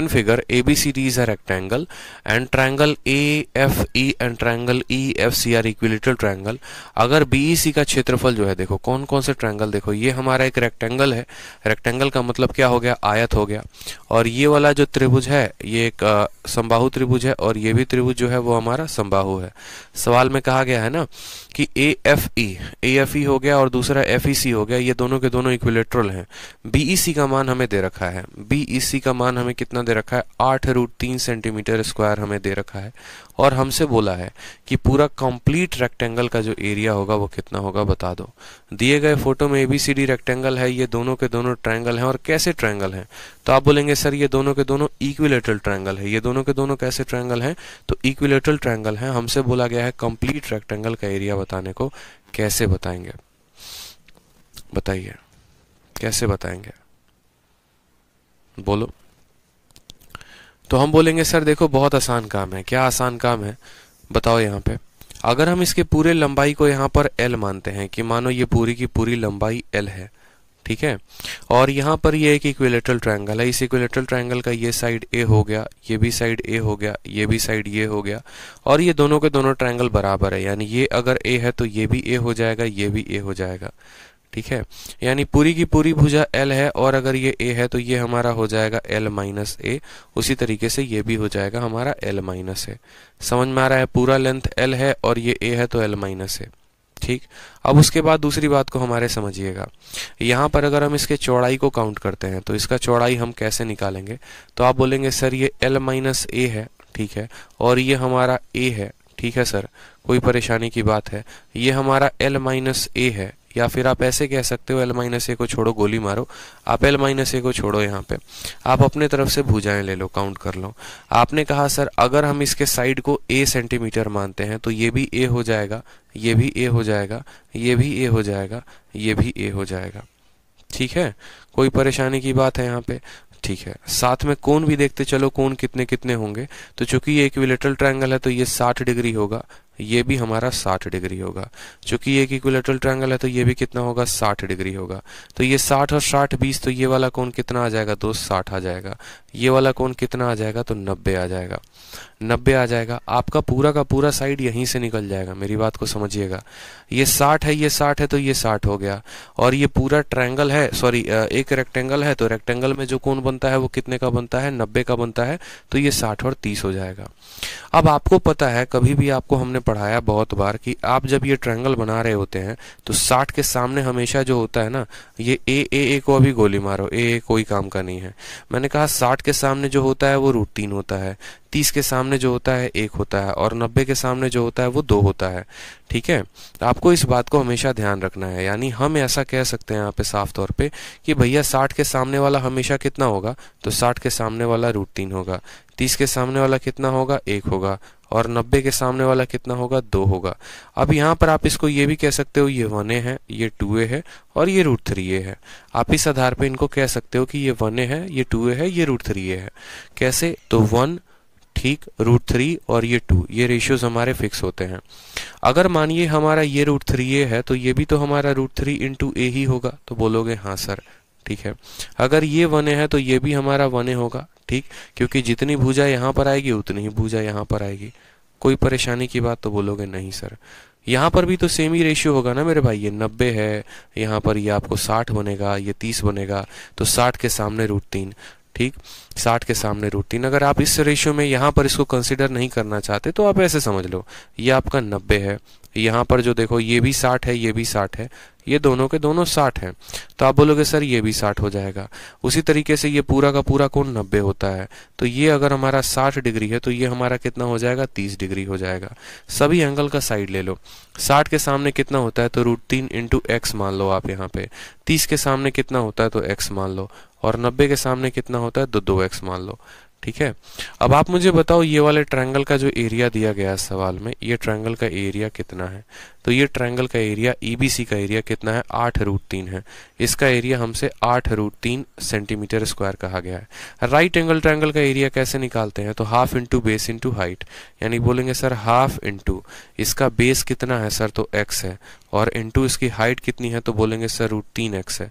figure ABCD is a rectangle and triangle AFE and triangle EFC are equilateral triangle. अगर BEC का क्षेत्रफल जो है, देखो कौन कौन से ट्रायंगल, देखो ये हमारा एक रेक्टेंगल है, रेक्टेंगल का मतलब क्या हो गया, आयत हो गया। और ये वाला जो त्रिभुज है ये एक समबाहु त्रिभुज है और ये भी त्रिभुज जो है वो हमारा समबाहु है। सवाल में कहा गया है ना कि AFE हो गया और दूसरा FEC हो गया, ये दोनों के दोनों इक्विलेटरल हैं। BEC का मान हमें दे रखा है, BEC का मान हमें कितना दे रखा है, 8 √3 सेंटीमीटर स्क्वायर हमें दे रखा है। और हमसे बोला है कि पूरा कंप्लीट रेक्टेंगल का जो एरिया होगा वो कितना होगा बता दो। दिए गए फोटो में ABCD रेक्टेंगल है, ये दोनों के दोनों ट्रायंगल हैं। और कैसे ट्रायंगल हैं, तो आप बोलेंगे सर ये दोनों के दोनों इक्विलेटरल ट्रायंगल है। ये दोनों के दोनों कैसे ट्रायंगल हैं, तो इक्विलेटरल ट्रायंगल हैं। हमसे बोला गया है कंप्लीट रेक्टेंगल का एरिया बताने को, कैसे बताएंगे बताइए, कैसे बताएंगे बोलो। तो हम बोलेंगे सर देखो बहुत आसान काम है। क्या आसान काम है बताओ। यहाँ पे अगर हम इसके पूरे लंबाई को यहाँ पर L मानते हैं कि मानो ये पूरी की पूरी लंबाई L है, ठीक है। और यहाँ पर ये एक इक्विलेटरल ट्रायंगल है, इस इक्विलेटरल ट्रायंगल का ये साइड A हो गया, ये भी साइड A हो गया, ये भी साइड ये हो गया। और ये दोनों के दोनों ट्रायंगल बराबर है, यानी ये अगर A है तो ये भी A हो जाएगा, ये भी A हो जाएगा, ठीक है। यानी पूरी की पूरी भुजा L है और अगर ये A है तो ये हमारा हो जाएगा L - A। उसी तरीके से ये भी हो जाएगा हमारा L - A। समझ में आ रहा है, पूरा लेंथ L है और ये A है तो L - A, ठीक। अब उसके बाद दूसरी बात को हमारे समझिएगा। यहाँ पर अगर हम इसके चौड़ाई को काउंट करते हैं तो इसका चौड़ाई हम कैसे निकालेंगे, तो आप बोलेंगे सर ये L - A है, ठीक है, और ये हमारा A है, ठीक है सर, कोई परेशानी की बात है। ये हमारा L - A है, या फिर आप ऐसे कह सकते हो L - A को छोड़ो, गोली मारो, आप L - A को छोड़ो, यहाँ पे आप अपने तरफ से भुजाएं ले लो, काउंट कर लो। आपने कहा सर अगर हम इसके साइड को A सेंटीमीटर मानते हैं तो ये भी A हो जाएगा, ये भी A हो जाएगा, ये भी A हो जाएगा, ये भी A हो जाएगा, ठीक है। कोई परेशानी की बात है यहाँ पे, ठीक है। साथ में कोण भी देखते चलो, कोण कितने कितने होंगे। तो चूंकि ये इक्विलेटरल ट्रायंगल है तो ये 60 डिग्री होगा, ये भी हमारा 60 डिग्री होगा। चूंकि ये एक इक्विलैटरल ट्रायंगल है तो ये भी कितना होगा, 60 डिग्री होगा। तो ये 60 और 60 20, तो ये वाला कोण कितना आ जाएगा दोस्त, 60 आ जाएगा। ये वाला कोण कितना आ जाएगा, तो 90 आ जाएगा। 90 आ जाएगा। आपका पूरा का पूरा साइड यहीं से निकल जाएगा, मेरी बात को समझिएगा। ये 60 है, ये 60 है, तो ये 60 हो गया। और ये पूरा ट्रायंगल है, सॉरी एक रेक्टेंगल है, तो रेक्टेंगल में जो कोण बनता है वो कितने का बनता है, 90 का बनता है। तो ये 60 और 30 हो जाएगा। अब आपको पता है, कभी भी आपको हमने पढ़ाया बहुत बार कि आप जब ये ट्रायंगल बना रहे होते हैं तो 60 के सामने हमेशा जो होता है ना, ये ए को अभी गोली मारो, ए कोई काम का नहीं है। मैंने कहा 60 के सामने जो होता है वो √3 होता है, 30 के सामने जो होता है 1 होता है, और 90 के सामने जो होता है वो 2 होता है। ठीक है, आपको इस बात को हमेशा ध्यान रखना है। यानी हम ऐसा कह सकते हैं यहाँ पे साफ तौर पे कि भैया 60 के सामने वाला हमेशा कितना होगा, तो 60 के सामने वाला √3 होगा, 30 के सामने वाला कितना होगा, 1 होगा, और 90 के सामने वाला कितना होगा, 2 होगा। अब यहाँ पर आप इसको ये भी कह सकते हो, ये 1a है, ये 2a है, और ये √3a है। आप इस आधार पे इनको कह सकते हो कि ये 1a है, ये 2a है, ये √3a है। कैसे, तो 1 ठीक, √3 और ये 2, ये रेशियोज हमारे फिक्स होते हैं। अगर मानिए हमारा ये √3a है तो ये भी तो हमारा √3 × a ही होगा, तो बोलोगे हाँ सर, ठीक है। अगर ये 1a है तो ये भी हमारा 1a होगा, ठीक, क्योंकि जितनी भुजा यहाँ पर आएगी उतनी ही भुजा यहाँ पर आएगी। कोई परेशानी की बात, तो बोलोगे नहीं सर। यहाँ पर भी तो सेम ही रेशियो होगा ना मेरे भाई, ये 90 है, यहाँ पर ये आपको 60 बनेगा, ये 30 बनेगा, तो 60 के सामने √3, ठीक, 60 के सामने √3। अगर आप इस रेशियो में यहाँ पर इसको कंसिडर नहीं करना चाहते तो आप ऐसे समझ लो, ये आपका 90 है, यहाँ पर जो देखो ये भी 60 है, ये भी 60 है, ये दोनों के दोनों 60 हैं, तो आप बोलोगे सर ये भी 60 हो जाएगा। उसी तरीके से ये पूरा का पूरा कोण 90 होता है, तो ये अगर हमारा 60 डिग्री है तो ये हमारा कितना हो जाएगा, 30 डिग्री हो जाएगा। सभी एंगल का साइड ले लो। 60 के सामने कितना होता है, तो √3 × x मान लो आप यहाँ पे। 30 के सामने कितना होता है, तो x मान लो, और 90 के सामने कितना होता है, तो 2x मान लो। ठीक है, अब आप मुझे बताओ ये वाले ट्रायंगल का जो एरिया दिया गया है सवाल में, ये ट्रायंगल का एरिया कितना है। तो ये ट्रायंगल का एरिया EBC का एरिया कितना है, 8√3 है। इसका एरिया हमसे 8√3 सेंटीमीटर स्क्वायर कहा गया है। राइट एंगल ट्रायंगल का एरिया कैसे निकालते हैं, तो half into base into height, यानी बोलेंगे सर हाफ इंटू इसका बेस कितना है सर, तो x है, और इंटू इसकी हाइट कितनी है, तो बोलेंगे सर √3x है,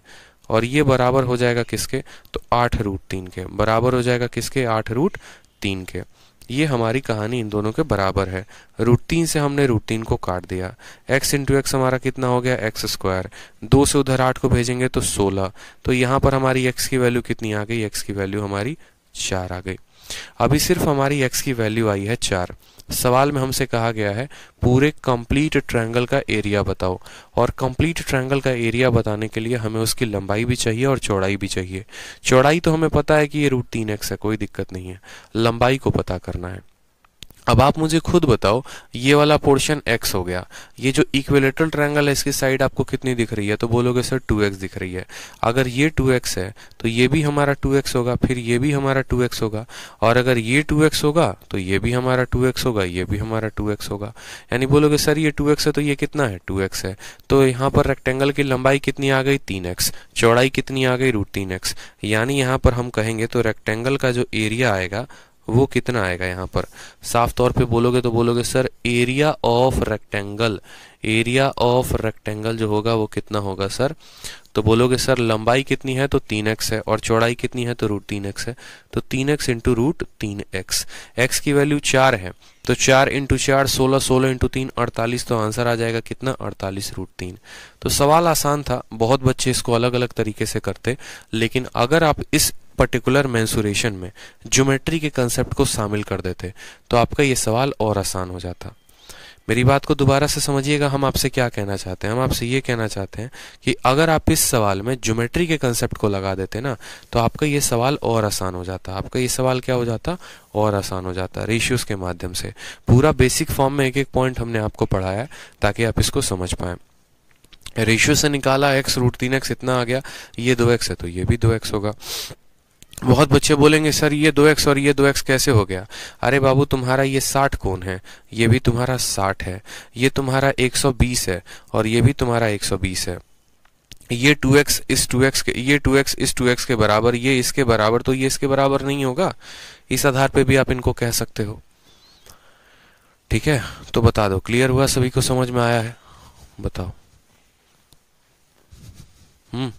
और ये बराबर हो जाएगा किसके, तो 8√3 के बराबर हो जाएगा, किसके, 8√3 के। ये हमारी कहानी इन दोनों के बराबर है। √3 से हमने √3 को काट दिया, x × x हमारा कितना हो गया, x²। 2 से उधर 8 को भेजेंगे तो 16, तो यहाँ पर हमारी x की वैल्यू कितनी आ गई, x की वैल्यू हमारी 4 आ गई। अभी सिर्फ हमारी x की वैल्यू आई है 4। सवाल में हमसे कहा गया है पूरे कंप्लीट ट्रायंगल का एरिया बताओ, और कंप्लीट ट्रायंगल का एरिया बताने के लिए हमें उसकी लंबाई भी चाहिए और चौड़ाई भी चाहिए। चौड़ाई तो हमें पता है कि ये √3x है, कोई दिक्कत नहीं है, लंबाई को पता करना है। अब आप मुझे खुद बताओ, ये वाला पोर्शन x हो गया, ये जो इक्विलेटरल ट्रायंगल है इसकी साइड आपको कितनी दिख रही है, तो बोलोगे सर 2x दिख रही है। अगर ये 2x है तो ये भी हमारा 2x होगा, फिर ये भी हमारा 2x होगा, और अगर ये 2x होगा तो ये भी हमारा 2x होगा, ये भी हमारा 2x होगा। यानी बोलोगे सर ये 2x है तो ये कितना है, 2x है। तो यहाँ पर रेक्टेंगल की लंबाई कितनी आ गई, 3x, चौड़ाई कितनी आ गई, √3x। यानी यहाँ पर हम कहेंगे तो रेक्टेंगल का जो एरिया आएगा वो कितना आएगा, यहाँ पर साफ तौर पे बोलोगे तो बोलोगे sir area of rectangle, area of rectangle जो होगा वो कितना होगा सर, तो बोलोगे सर लंबाई कितनी है, तो 3x है, और चौड़ाई कितनी है, तो √3x है, तो 3x × √3x। x की वैल्यू 4 है, तो 4 × 4 16, 16 × 3 48, तो आंसर आ जाएगा कितना, 48√3। तो सवाल आसान था, बहुत बच्चे इसको अलग अलग तरीके से करते, लेकिन अगर आप इस पर्टिकुलर मेंसुरेशन में ज्योमेट्री के कंसेप्ट को शामिल कर देते तो आपका ये सवाल और आसान हो जाता। मेरी बात को दोबारा से समझिएगा, हम आपसे क्या कहना चाहते हैं, हम आपसे ये कहना चाहते हैं कि अगर आप इस सवाल में ज्योमेट्री के कंसेप्ट को लगा देते ना तो आपका ये सवाल और आसान हो जाता, आपका ये सवाल क्या हो जाता, और आसान हो जाता। रेशियोज के माध्यम से पूरा बेसिक फॉर्म में एक एक पॉइंट हमने आपको पढ़ाया है ताकि आप इसको समझ पाए। रेशियो से निकाला x √3x इतना आ गया, ये 2x है तो ये भी 2x होगा। बहुत बच्चे बोलेंगे सर ये 2x और ये 2x कैसे हो गया। अरे बाबू तुम्हारा ये 60 कोण है, ये भी तुम्हारा 60 है, ये तुम्हारा 120 है और ये भी तुम्हारा 120 है। ये 2x इस 2x के, ये 2x इस 2x के बराबर, ये इसके बराबर, तो ये इसके बराबर नहीं होगा। इस आधार पे भी आप इनको कह सकते हो। ठीक है, तो बता दो, क्लियर हुआ, सभी को समझ में आया है? बताओ। हम्म।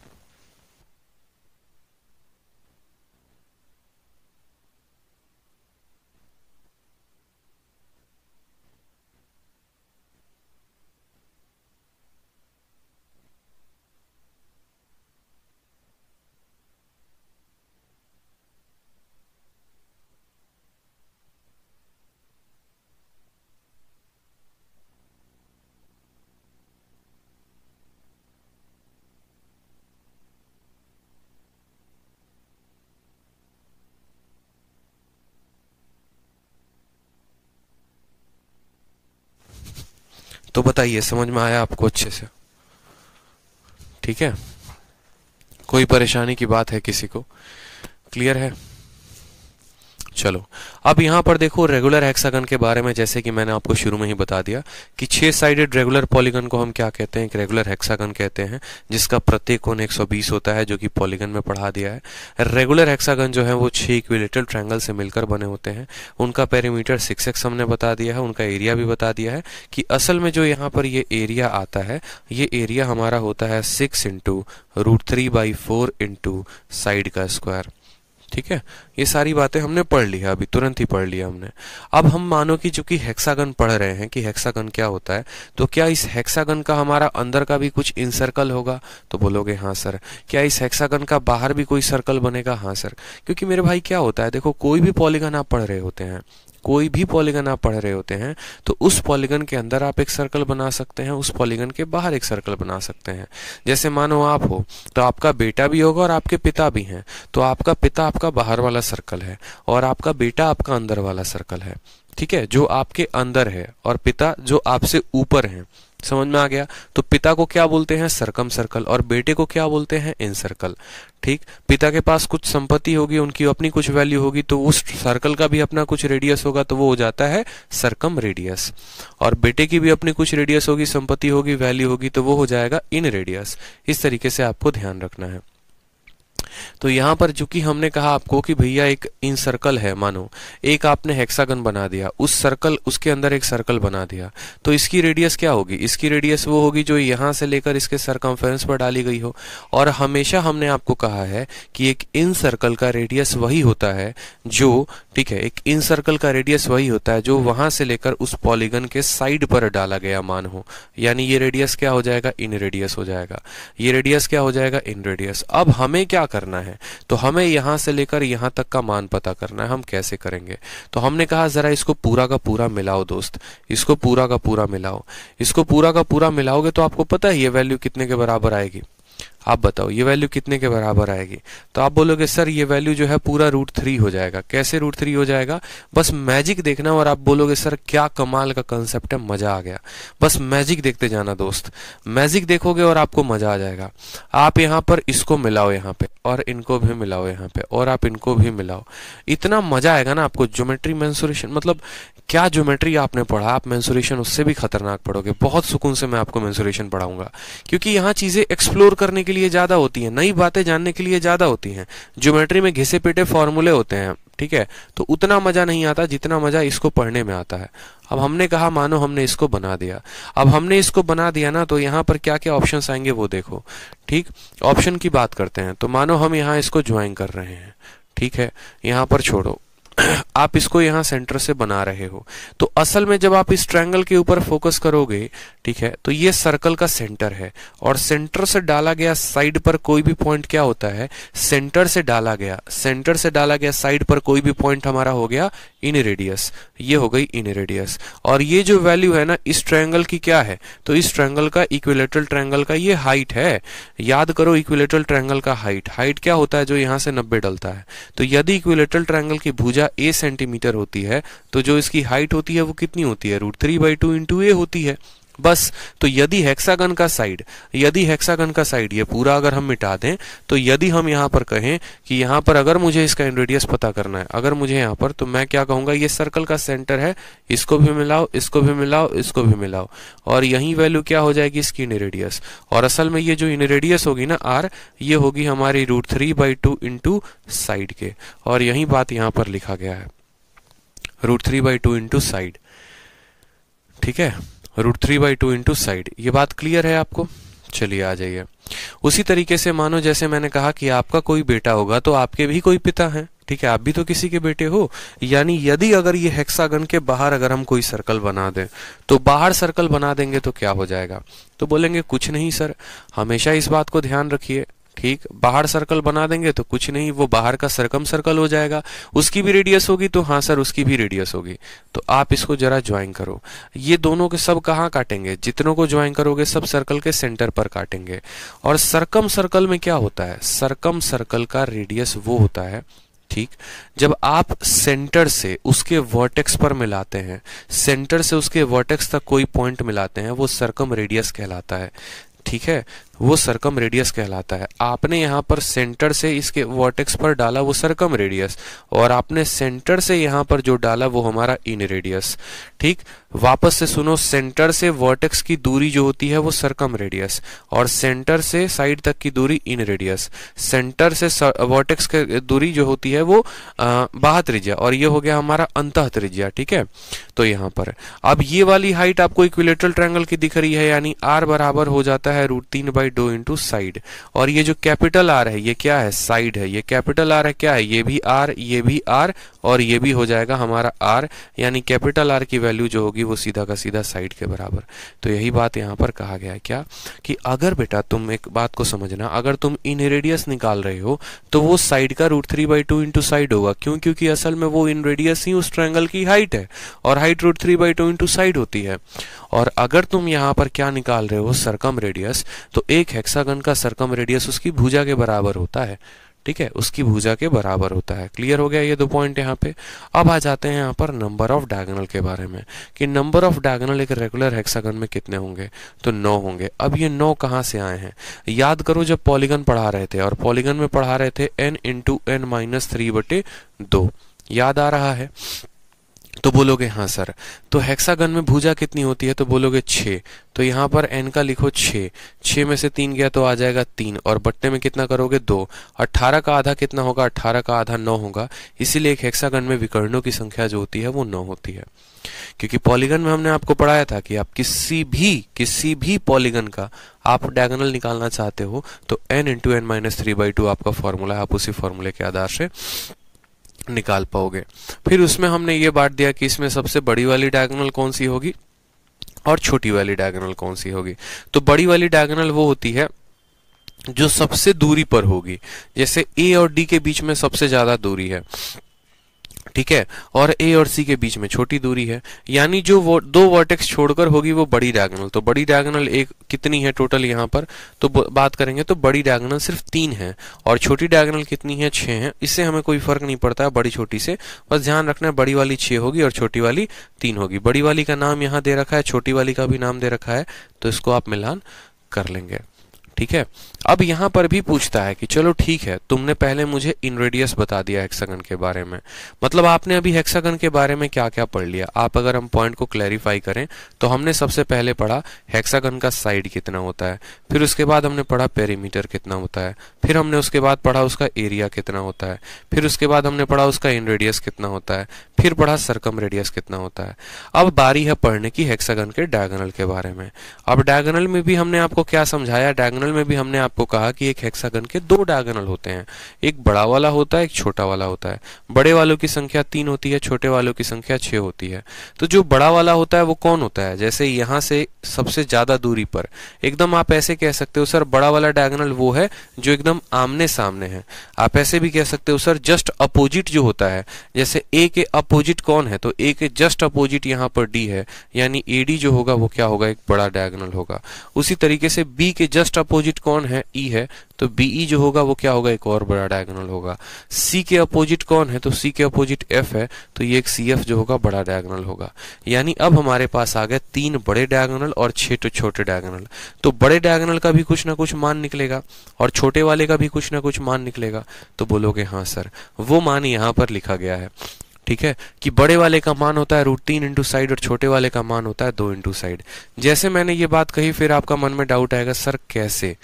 तो बताइए, समझ में आया आपको अच्छे से? ठीक है, कोई परेशानी की बात है किसी को? क्लियर है? चलो, अब यहाँ पर देखो रेगुलर हेक्सागन के बारे में, जैसे कि मैंने आपको शुरू में ही बता दिया कि 6 साइडेड रेगुलर पॉलीगन को हम क्या कहते हैं? एक रेगुलर हेक्सागन कहते हैं, जिसका प्रत्येक कोण 120 होता है, जो कि पॉलीगन में पढ़ा दिया है। रेगुलर हेक्सागन जो है वो 6 इक्विलेटरल ट्रायंगल से मिलकर बने होते हैं। उनका पेरीमीटर 6x हमने बता दिया है, उनका एरिया भी बता दिया है कि असल में जो यहाँ पर ये एरिया आता है, ये एरिया हमारा होता है 6 इंटू √3/4 इंटू साइड का स्क्वायर। ठीक है, ये सारी बातें हमने पढ़ ली है, अभी तुरंत ही पढ़ लिया हमने। अब हम मानो कि चूंकि हेक्सागन पढ़ रहे हैं कि हेक्सागन क्या होता है, तो क्या इस हेक्सागन का हमारा अंदर का भी कुछ इनसर्कल होगा? तो बोलोगे हाँ सर। क्या इस हेक्सागन का बाहर भी कोई सर्कल बनेगा? हाँ सर। क्योंकि मेरे भाई क्या होता है, देखो कोई भी पॉलीगन आप पढ़ रहे होते हैं, कोई भी पॉलीगन आप पढ़ रहे होते हैं, तो उस पॉलीगन के अंदर आप एक सर्कल बना सकते हैं, उस पॉलीगन के बाहर एक सर्कल बना सकते हैं। जैसे मानो आप हो, तो आपका बेटा भी होगा और आपके पिता भी हैं, तो आपका पिता आपका बाहर वाला सर्कल है और आपका बेटा आपका अंदर वाला सर्कल है। ठीक है, जो आपके अंदर है और पिता जो आपसे ऊपर है। समझ में आ गया? तो पिता को क्या बोलते हैं? सरकम सर्कल, और बेटे को क्या बोलते हैं? इन सर्कल। ठीक, पिता के पास कुछ संपत्ति होगी, उनकी अपनी कुछ वैल्यू होगी, तो उस सर्कल का भी अपना कुछ रेडियस होगा, तो वो हो जाता है सरकम रेडियस। और बेटे की भी अपनी कुछ रेडियस होगी, संपत्ति होगी, वैल्यू होगी, तो वो हो जाएगा इन रेडियस। इस तरीके से आपको ध्यान रखना है। तो यहाँ पर चूंकि हमने कहा आपको कि भैया एक इन सर्कल है, मानो एक आपने हेक्सागन बना दिया, उस सर्कल उसके अंदर एक सर्कल बना दिया, तो इसकी रेडियस क्या होगी? इसकी रेडियस वो होगी जो यहाँ से लेकर इसके सरकमफेरेंस पर डाली गई हो। और हमेशा हमने आपको कहा है कि एक इन सर्कल का रेडियस वही होता है जो, ठीक है, एक इन सर्कल का रेडियस वही होता है जो वहां से लेकर उस पॉलीगन के साइड पर डाला गया मान हो। यानी ये रेडियस क्या हो जाएगा? इन रेडियस हो जाएगा। ये रेडियस क्या हो जाएगा? इन रेडियस। अब हमें क्या करना है? तो हमें यहां से लेकर यहां तक का मान पता करना है। हम कैसे करेंगे? तो हमने कहा जरा इसको पूरा का पूरा मिलाओ दोस्त, इसको पूरा का पूरा मिलाओ। इसको पूरा का पूरा मिलाओगे तो आपको पता है ये वैल्यू कितने के बराबर आएगी? आप बताओ ये वैल्यू कितने के बराबर आएगी? तो आप बोलोगे सर ये वैल्यू जो है पूरा √3 हो जाएगा। कैसे √3 हो जाएगा? बस मैजिक देखना और आप बोलोगे सर क्या कमाल का कंसेप्ट है, मजा आ गया। बस मैजिक देखते जाना दोस्त, मैजिक देखोगे और आपको मजा आ जाएगा। आप यहाँ पर इसको मिलाओ यहाँ पे, और इनको भी मिलाओ यहाँ पे, और आप इनको भी मिलाओ। इतना मजा आएगा ना आपको। ज्योमेट्री मेंसुरेशन, मतलब क्या ज्योमेट्री आपने पढ़ा, आप मेंसुरेशन उससे भी खतरनाक पढ़ोगे। बहुत सुकून से मैं आपको मेंसुरेशन पढ़ाऊंगा, क्योंकि यहाँ चीजें एक्सप्लोर करने के लिए ज्यादा होती हैं, नई बातें जानने के लिए ज्यादा होती हैं। ज्योमेट्री में घिसे पिटे फॉर्मूले होते हैं, ठीक है, तो उतना मजा नहीं आता जितना मजा इसको पढ़ने में आता है। अब हमने कहा मानो हमने इसको बना दिया। अब हमने इसको बना दिया ना, तो यहाँ पर क्या क्या ऑप्शंस आएंगे वो देखो। ठीक, ऑप्शन की बात करते हैं। तो मानो हम यहाँ इसको ज्वाइन कर रहे हैं, ठीक है, यहाँ पर छोड़ो, आप इसको यहां सेंटर से बना रहे हो। तो असल में जब आप इस ट्रायंगल के ऊपर फोकस करोगे, ठीक है, तो ये सर्कल का सेंटर है, और सेंटर से डाला गया साइड पर कोई भी पॉइंट क्या होता है? सेंटर से डाला गया, सेंटर से डाला गया साइड पर कोई भी पॉइंट हमारा हो गया इन रेडियस। ये हो गई इन रेडियस। और ये जो वैल्यू है ना इस ट्रायंगल की क्या है? तो इस ट्रायंगल का, इक्विलेटरल ट्रायंगल का ये हाइट है। याद करो इक्विलेटरल ट्रायंगल का हाइट, हाइट क्या होता है? जो यहां से 90 डलता है। तो यदि इक्विलेटरल ट्रायंगल की भुजा a सेंटीमीटर होती है, तो जो इसकी हाइट होती है वो कितनी होती है? √3/2 इंटू a होती है। बस, तो यदि हेक्सागन का साइड, यदि हेक्सागन का साइड ये पूरा अगर हम मिटा दें, तो यदि हम यहाँ पर कहें कि यहाँ पर अगर मुझे इसका इन रेडियस पता करना है, अगर मुझे यहाँ पर, तो मैं क्या कहूंगा? ये सर्कल का सेंटर है, इसको भी मिलाओ, इसको भी मिलाओ, इसको भी मिलाओ, और यही वैल्यू क्या हो जाएगी? इसकी इन रेडियस। और असल में ये जो इन रेडियस होगी ना r, ये होगी हमारी √3/2 इंटू साइड के, और यही बात यहाँ पर लिखा गया है, √3/2 इंटू साइड। ठीक है, √3/2 इंटू साइड। ये बात क्लियर है आपको? चलिए आ जाइए। उसी तरीके से मानो जैसे मैंने कहा कि आपका कोई बेटा होगा तो आपके भी कोई पिता हैं, ठीक है, आप भी तो किसी के बेटे हो। यानी यदि अगर ये हेक्सागन के बाहर अगर हम कोई सर्कल बना दें तो बाहर सर्कल बना देंगे तो क्या हो जाएगा? तो बोलेंगे कुछ नहीं सर, हमेशा इस बात को ध्यान रखिए, ठीक, बाहर सर्कल बना देंगे तो कुछ नहीं, वो बाहर का सरकम सर्कल हो जाएगा, उसकी भी रेडियस होगी, तो हाँ सर उसकी भी रेडियस होगी। तो आप इसको जरा ज्वाइन करो, ये दोनों के सब कहाँ काटेंगे? जितनों को ज्वाइन करोगे सब सर्कल के सेंटर पर काटेंगे। और सरकम सर्कल में क्या होता है? सरकम सर्कल का रेडियस वो होता है, ठीक, जब आप सेंटर से उसके वर्टेक्स पर मिलाते हैं, सेंटर से उसके वर्टेक्स तक कोई पॉइंट मिलाते हैं, वो सरकम रेडियस कहलाता है, ठीक है, वो सरकम रेडियस कहलाता है। आपने यहाँ पर सेंटर से इसके वर्टेक्स पर डाला वो सरकम रेडियस, और आपने सेंटर से यहाँ पर जो डाला वो हमारा इन रेडियस, ठीक। वापस से सुनो, सेंटर से वर्टेक्स की दूरी जो होती है वो सरकम रेडियस, और सेंटर से साइड तक की दूरी इन रेडियस, सेंटर से वर्टेक्स की दूरी जो होती है वो बाह्य त्रिज्या, और ये हो गया हमारा अंतः त्रिज्या, ठीक है। तो यहाँ पर अब ये वाली हाइट आपको इक्विलेटरल ट्रायंगल की दिख रही है, यानी r बराबर हो जाता है √3/2 इंटू साइड। और ये जो कैपिटल R है ये क्या है? साइड है। ये कैपिटल R है, क्या है? ये भी R, ये भी R, और ये भी हो जाएगा हमारा R, यानी कैपिटल R की वैल्यू जो होगी वो सीधा का सीधा साइड के बराबर। तो यही बात यहाँ पर कहा गया है, क्या कि अगर बेटा तुम एक बात को समझना, अगर तुम इन रेडियस निकाल रहे हो तो वो साइड का √3/2 इंटू साइड होगा। क्यों? क्योंकि असल में वो इन रेडियस ही उस ट्रायंगल की हाइट है, और हाइट √3/2 इंटू साइड होती है। और अगर तुम यहाँ पर क्या निकाल रहे हो? सरकम रेडियस, तो एक हेक्सागन का सरकम रेडियस उसकी भुजा के बराबर होता है, ठीक है, उसकी भुजा के बराबर होता है। क्लियर हो गया ये दो पॉइंट यहाँ पे। अब आ जाते हैं यहाँ पर नंबर ऑफ डायगोनल के बारे में, कि नंबर ऑफ डायगोनल एक रेगुलर हेक्सागन में कितने होंगे? तो 9 होंगे। अब ये 9 कहाँ से आए हैं? याद करो जब पॉलीगन पढ़ा रहे थे, और पॉलीगन में पढ़ा रहे थे n इंटू n-3/2, याद आ रहा है? तो बोलोगे हाँ सर। तो हेक्सागन में भुजा कितनी होती है? तो बोलोगे 6। तो यहाँ पर n का लिखो 6, 6 में से 3 गया तो आ जाएगा 3, और बट्टे में कितना करोगे? 2। 18 का आधा कितना होगा? 18 का आधा 9 होगा। इसीलिए एक हेक्सागन में विकर्णों की संख्या जो होती है वो 9 होती है। क्योंकि पॉलीगन में हमने आपको पढ़ाया था कि आप किसी भी पॉलीगन का आप डायगोनल निकालना चाहते हो तो n इंटू n-3/2 आपका फॉर्मूला है, आप उसी फॉर्मूले के आधार से निकाल पाओगे। फिर उसमें हमने ये बांट दिया कि इसमें सबसे बड़ी वाली डायगोनल कौन सी होगी और छोटी वाली डायगोनल कौन सी होगी। तो बड़ी वाली डायगोनल वो होती है जो सबसे दूरी पर होगी, जैसे A और D के बीच में सबसे ज्यादा दूरी है, ठीक है, और A और C के बीच में छोटी दूरी है, यानी जो वो दो वर्टेक्स छोड़कर होगी वो बड़ी डायगोनल। तो बड़ी डायगोनल एक कितनी है टोटल यहाँ पर? तो बात करेंगे तो बड़ी डायगोनल सिर्फ 3 है, और छोटी डायगोनल कितनी है? 6 है। इससे हमें कोई फर्क नहीं पड़ता है बड़ी छोटी से, बस ध्यान रखना है बड़ी वाली 6 होगी और छोटी वाली 3 होगी। बड़ी वाली का नाम यहाँ दे रखा है, छोटी वाली का भी नाम दे रखा है, तो इसको आप मिलान कर लेंगे, ठीक है। अब यहां पर भी पूछता है कि चलो ठीक है, तुमने पहले मुझे इन रेडियस बता दिया हेक्सागन के बारे में, मतलब आपने अभी हेक्सागन के बारे में क्या क्या पढ़ लिया। आप अगर हम पॉइंट को क्लैरिफाई करें तो हमने सबसे पहले पढ़ा हेक्सागन का साइड कितना होता है, फिर उसके बाद हमने पढ़ा पेरीमीटर कितना होता है, फिर हमने उसके बाद पढ़ा उसका एरिया कितना होता है, फिर उसके बाद हमने पढ़ा उसका इन रेडियस कितना होता है, फिर पढ़ा सरकम रेडियस कितना होता है। अब बारी है पढ़ने की हेक्सागन के डायगोनल के बारे में। अब डायगोनल में भी हमने आपको क्या समझाया? डायगोनल में भी हमने आपको कहा कि एक हेक्सागन के 2 डायगोनल होते हैं, एक बड़ा वाला होता है, एक छोटा वाला होता है। बड़े वालों की संख्या 3 होती है, छोटे वालों की संख्या 6 होती है। तो जो बड़ा वाला होता है वो कौन होता है? जैसे यहां से सबसे ज्यादा दूरी पर, एकदम आप ऐसे कह सकते हो सर बड़ा वाला डायगोनल वो है जो एकदम आमने सामने है। आप ऐसे भी कह सकते हो सर जस्ट अपोजिट जो होता है, जैसे A के अपोजिट कौन है? तो A के जस्ट अपोजिट यहाँ पर D है, यानी AD जो होगा वो क्या होगा? एक बड़ा डायगोनल होगा। उसी तरीके से B के जस्ट अपोजिट कौन है? E है, तो BE जो होगा वो क्या होगा? एक और बड़ा डायगोनल होगा। C के अपोजिट कौन है? तो C के अपोजिट F है, तो ये एक CF जो होगा बड़ा डायगोनल होगा। यानी अब हमारे पास आ गए 3 बड़े डायगोनल और 6 छोटे डायगोनल। तो बड़े डायगोनल का भी कुछ ना कुछ मान निकलेगा और छोटे वाले का भी कुछ ना कुछ मान निकलेगा। तो बोलोगे हाँ सर, वो मान यहाँ पर लिखा गया है, ठीक है, कि बड़े वाले का मान होता है √3 इंटू साइड और छोटे वाले का मान होता है 2 इंटू साइड। जैसे मैंने ये बात कही फिर आपका मन में डाउट आएगा, सर कैसे?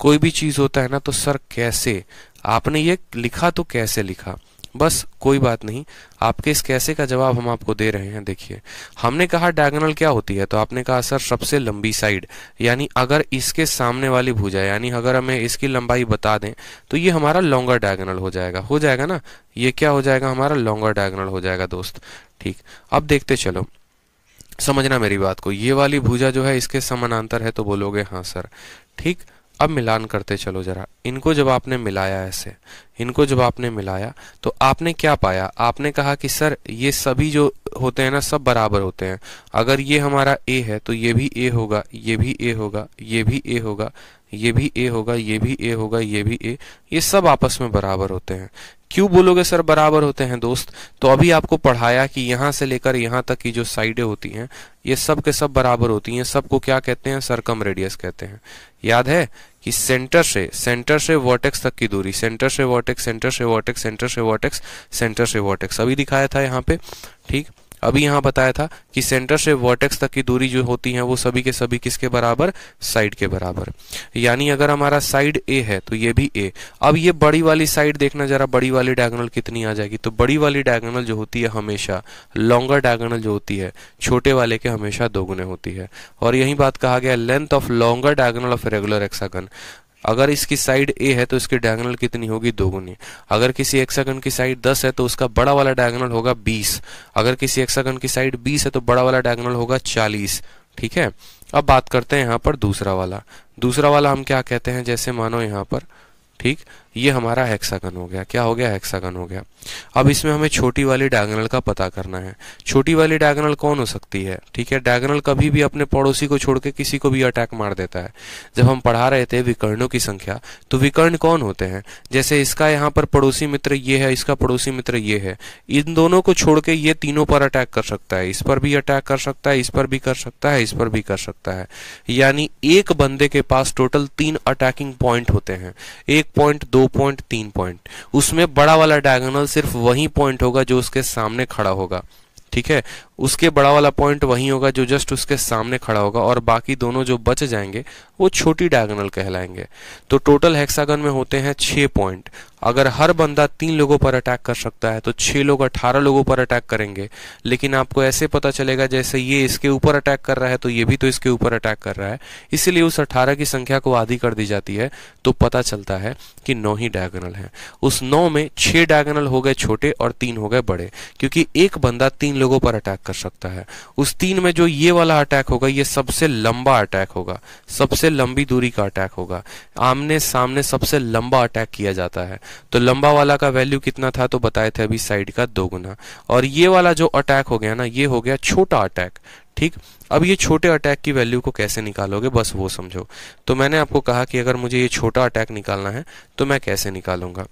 कोई भी चीज होता है ना तो सर कैसे? आपने ये लिखा तो कैसे लिखा? बस कोई बात नहीं, आपके इस कैसे का जवाब हम आपको दे रहे हैं। देखिए, हमने कहा डायगोनल क्या होती है, तो आपने कहा सर सबसे लंबी साइड, यानी अगर इसके सामने वाली भुजा, यानी अगर हमें इसकी लंबाई बता दें तो ये हमारा लॉन्गर डायगोनल हो जाएगा ना, ये क्या हो जाएगा, हमारा लॉन्गर डायगोनल हो जाएगा दोस्त। ठीक, अब देखते चलो, समझना मेरी बात को, ये वाली भुजा जो है इसके समानांतर है, तो बोलोगे हाँ सर। ठीक, अब मिलान करते चलो जरा, इनको जब आपने मिलाया ऐसे, इनको जब आपने मिलाया तो आपने क्या पाया, आपने कहा कि सर ये सभी जो होते हैं ना सब बराबर होते हैं। अगर ये हमारा a है तो ये भी a होगा, ये भी a होगा, ये भी a होगा, ये भी a होगा, ये भी a होगा, ये भी a, ये सब आपस में बराबर होते हैं। क्यों बोलोगे सर बराबर होते हैं दोस्त, तो अभी आपको पढ़ाया कि यहां से लेकर यहां तक की जो साइडें होती हैं ये सब के सब बराबर होती हैं, सबको क्या कहते हैं, सरकम रेडियस कहते हैं। याद है कि सेंटर से वर्टेक्स तक की दूरी, सेंटर से वर्टेक्स, सेंटर से वर्टेक्स, सेंटर से वर्टेक्स, सेंटर से वर्टेक्स, अभी दिखाया था यहाँ पे। ठीक, अभी यहाँ बताया था कि सेंटर से वर्टेक्स तक की दूरी जो होती है वो सभी के सभी किसके बराबर, साइड के बराबर। यानी अगर हमारा साइड ए है तो ये भी ए। अब ये बड़ी वाली साइड देखना जरा, बड़ी वाली डायगोनल कितनी आ जाएगी, तो बड़ी वाली डायगोनल जो होती है हमेशा, लॉन्गर डायगोनल जो होती है छोटे वाले के हमेशा दोगुने होती है। और यही बात कहा गया length of longer diagonal of regular hexagon, अगर इसकी साइड a है तो इसकी डायगोनल कितनी होगी, दोगुनी। अगर किसी हेक्सागन की साइड 10 है तो उसका बड़ा वाला डायगोनल होगा 20। अगर किसी हेक्सागन की साइड 20 है तो बड़ा वाला डायगोनल होगा 40। ठीक है, अब बात करते हैं यहाँ पर दूसरा वाला हम क्या कहते हैं, जैसे मानो यहाँ पर, ठीक, ये हमारा हेक्सागन हो गया, क्या हो गया, हेक्सागन हो गया। अब इसमें हमें छोटी वाली डायगोनल का पता करना है। छोटी वाली डायगोनल कौन हो सकती है, ठीक है, डायगोनल कभी भी अपने पड़ोसी को छोड़ के किसी को भी अटैक मार देता है। जब हम पढ़ा रहे थे विकर्णों की संख्या, तो विकर्ण कौन होते हैं, जैसे इसका यहाँ पर पड़ोसी मित्र ये है, इसका पड़ोसी मित्र ये है, इन दोनों को छोड़ के ये तीनों पर अटैक कर सकता है, इस पर भी अटैक कर सकता है, इस पर भी कर सकता है, इस पर भी कर सकता है। यानी एक बंदे के पास टोटल 3 अटैकिंग पॉइंट होते हैं, 1 पॉइंट, 2 पॉइंट, 3 पॉइंट। उसमें बड़ा वाला डायगोनल सिर्फ वही पॉइंट होगा जो उसके सामने खड़ा होगा। ठीक है, उसके बड़ा वाला पॉइंट वही होगा जो जस्ट उसके सामने खड़ा होगा, और बाकी दोनों जो बच जाएंगे वो छोटी डायगोनल कहलाएंगे। तो टोटल हेक्सागन में होते हैं 6 पॉइंट। अगर हर बंदा 3 लोगों पर अटैक कर सकता है तो 6 लोग 18 लोगों पर अटैक करेंगे। लेकिन आपको ऐसे पता चलेगा जैसे ये इसके ऊपर अटैक कर रहा है तो ये भी तो इसके ऊपर अटैक कर रहा है, इसलिए उस 18 की संख्या को आधी कर दी जाती है, तो पता चलता है कि 9 ही डायगोनल है। उस 9 में 6 डायगोनल हो गए छोटे और 3 हो गए बड़े, क्योंकि एक बंदा 3 लोगों पर अटैक कर सकता है। उस 3 में जो ये वाला अटैक होगा ये सबसे लंबा अटैक होगा, सबसे लंबी दूरी का अटैक होगा, आमने सामने सबसे लंबा अटैक किया जाता है। तो लंबा वाला का वैल्यू कितना था, तो बताए थे अभी, साइड का 2 गुना। और ये वाला जो अटैक हो गया ना, ये हो गया छोटा अटैक। ठीक, अब ये छोटे अटैक की वैल्यू को कैसे निकालोगे, बस वो समझो। तो मैंने आपको कहा कि अगर मुझे ये छोटा अटैक निकालना है तो मैं कैसे निकालूंगा।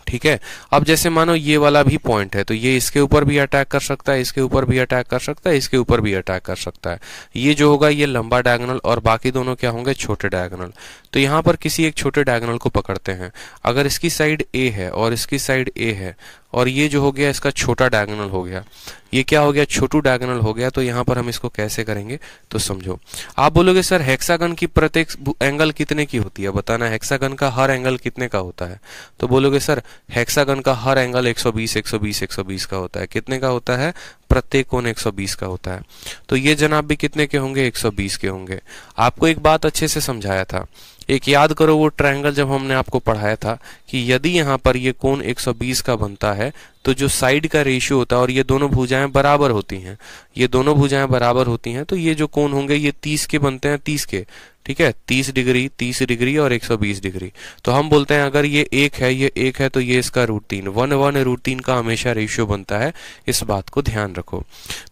ठीक है, अब जैसे मानो ये वाला भी पॉइंट है तो ये इसके ऊपर भी अटैक कर सकता है, इसके ऊपर भी अटैक कर सकता है, इसके ऊपर भी अटैक कर सकता है। ये जो होगा ये लंबा डायगोनल और बाकी दोनों क्या होंगे, छोटे डायगोनल। तो यहाँ पर किसी एक छोटे डायगोनल को पकड़ते हैं। अगर इसकी साइड ए है और इसकी साइड ए है और ये जो हो गया इसका छोटा डायगोनल हो गया, ये क्या हो गया, छोटू डायगोनल हो गया। तो यहाँ पर हम इसको कैसे करेंगे, तो समझो। आप बोलोगे सर हेक्सागन की प्रत्येक एंगल कितने की होती है, बताना, हेक्सागन का हर एंगल कितने का होता है। तो बोलोगे सर हेक्सागन का हर एंगल 120 120 120 का होता है। कितने का होता है, प्रत्येक कोण 120 का होता है। तो ये जनाब भी कितने के होंगे, 120 के होंगे। आपको एक बात अच्छे से समझाया था, एक याद करो वो ट्रायंगल जब हमने आपको पढ़ाया था कि यदि यहाँ पर ये कोण 120 का बनता है तो जो साइड का रेशियो होता है, और ये दोनों भुजाएं बराबर होती हैं, ये दोनों भुजाएं बराबर होती हैं, तो ये जो कोण होंगे ये 30 के बनते हैं, 30 के। ठीक है, 30 डिग्री, 30 डिग्री और 120 डिग्री। तो हम बोलते हैं अगर ये 1 है, ये 1 है, तो ये इसका √3, 1/√3 का हमेशा रेशियो बनता है। इस बात को ध्यान रखो।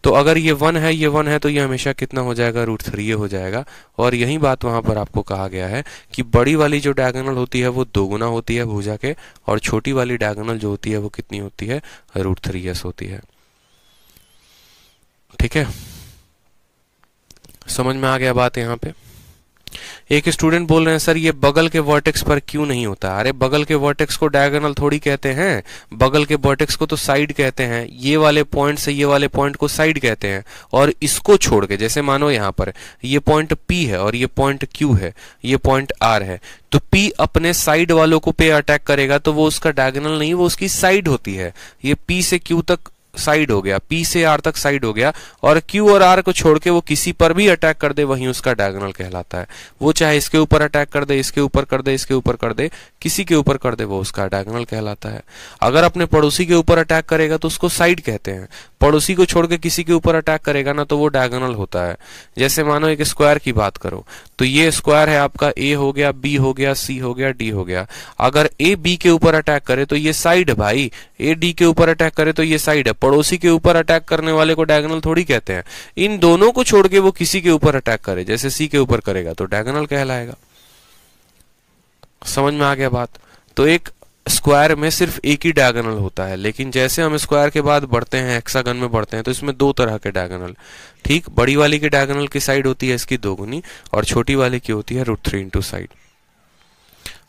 तो अगर ये 1 है, ये 1 है, तो ये हमेशा कितना हो जाएगा, √3 हो जाएगा। और यही बात वहां पर आपको कहा गया है कि बड़ी वाली जो डायगोनल होती है वो 2 गुना होती है भुजा के, और छोटी वाली डायगोनल जो होती है वो कितनी होती है, √3s होती है। ठीक है, समझ में आ गया बात यहाँ पे। एक स्टूडेंट बोल रहे हैं सर ये बगल के वर्टेक्स पर क्यों नहीं होता। अरे बगल के वर्टेक्स को डायगोनल थोड़ी कहते हैं, बगल के वर्टेक्स को तो साइड कहते हैं। ये वाले पॉइंट से ये वाले पॉइंट को साइड कहते हैं। और इसको छोड़ के, जैसे मानो यहाँ पर ये पॉइंट P है और ये पॉइंट Q है, ये पॉइंट R है, तो P अपने साइड वालों को पे अटैक करेगा तो वो उसका डायगोनल नहीं, वो उसकी साइड होती है। ये P से Q तक साइड हो गया, P से R तक साइड हो गया, और Q और R को छोड़ के वो किसी पर भी अटैक कर दे वहीं उसका डायगोनल कहलाता है। वो चाहे इसके ऊपर अटैक कर दे, इसके ऊपर कर दे, इसके ऊपर कर दे, किसी के ऊपर कर दे, वो उसका डायगोनल कहलाता है। अगर अपने पड़ोसी के ऊपर अटैक करेगा तो उसको साइड कहते हैं। पड़ोसी को छोड़ के किसी के ऊपर अटैक करेगा ना तो वो डायगोनल होता है। जैसे मानो एक स्क्वायर की बात करो, तो ये स्क्वायर है आपका, A हो गया, B हो गया, C हो गया, D हो गया। अगर A B के ऊपर अटैक करे तो ये साइड है भाई, A D के ऊपर अटैक करे तो ये साइड है। पड़ोसी के ऊपर अटैक करने वाले को डायगोनल थोड़ी कहते हैं। इन दोनों को छोड़ के वो किसी के ऊपर अटैक करे, जैसे C के ऊपर करेगा तो डायगोनल कहलाएगा। समझ में आ गया बात। तो एक स्क्वायर में सिर्फ एक ही डायगोनल होता है, लेकिन जैसे हम स्क्वायर के बाद बढ़ते हैं, हेक्सागन में बढ़ते हैं, तो इसमें दो तरह के डायगोनल। ठीक, बड़ी वाली की डायगोनल की साइड होती है इसकी दोगुनी, और छोटी वाली की होती है √3 इंटू साइड।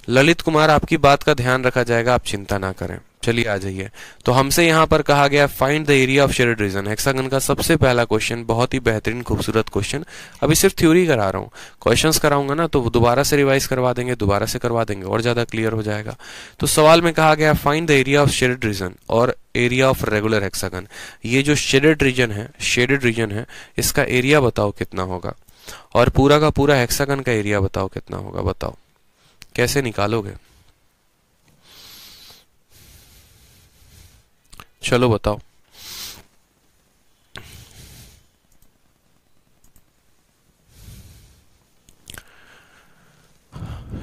ललित कुमार, आपकी बात का ध्यान रखा जाएगा, आप चिंता ना करें। चलिए आ जाइए। तो हमसे यहाँ पर कहा गया find the area of shaded reason. Hexagon का सबसे पहला क्वेश्चन, बहुत ही बेहतरीन खूबसूरत क्वेश्चन। अभी सिर्फ थ्योरी करा रहा हूँ, क्वेश्चंस कराऊंगा ना तो दोबारा से रिवाइज करवा देंगे, दोबारा से करवा देंगे और ज्यादा क्लियर हो जाएगा। तो सवाल में कहा गया find the area of shaded reason और एरिया ऑफ रेगुलर हेक्सागन। ये जो शेडेड रीजन है, इसका एरिया बताओ कितना होगा, और पूरा का पूरा हेक्सागन का एरिया बताओ कितना होगा। बताओ कैसे निकालोगे, चलो बताओ।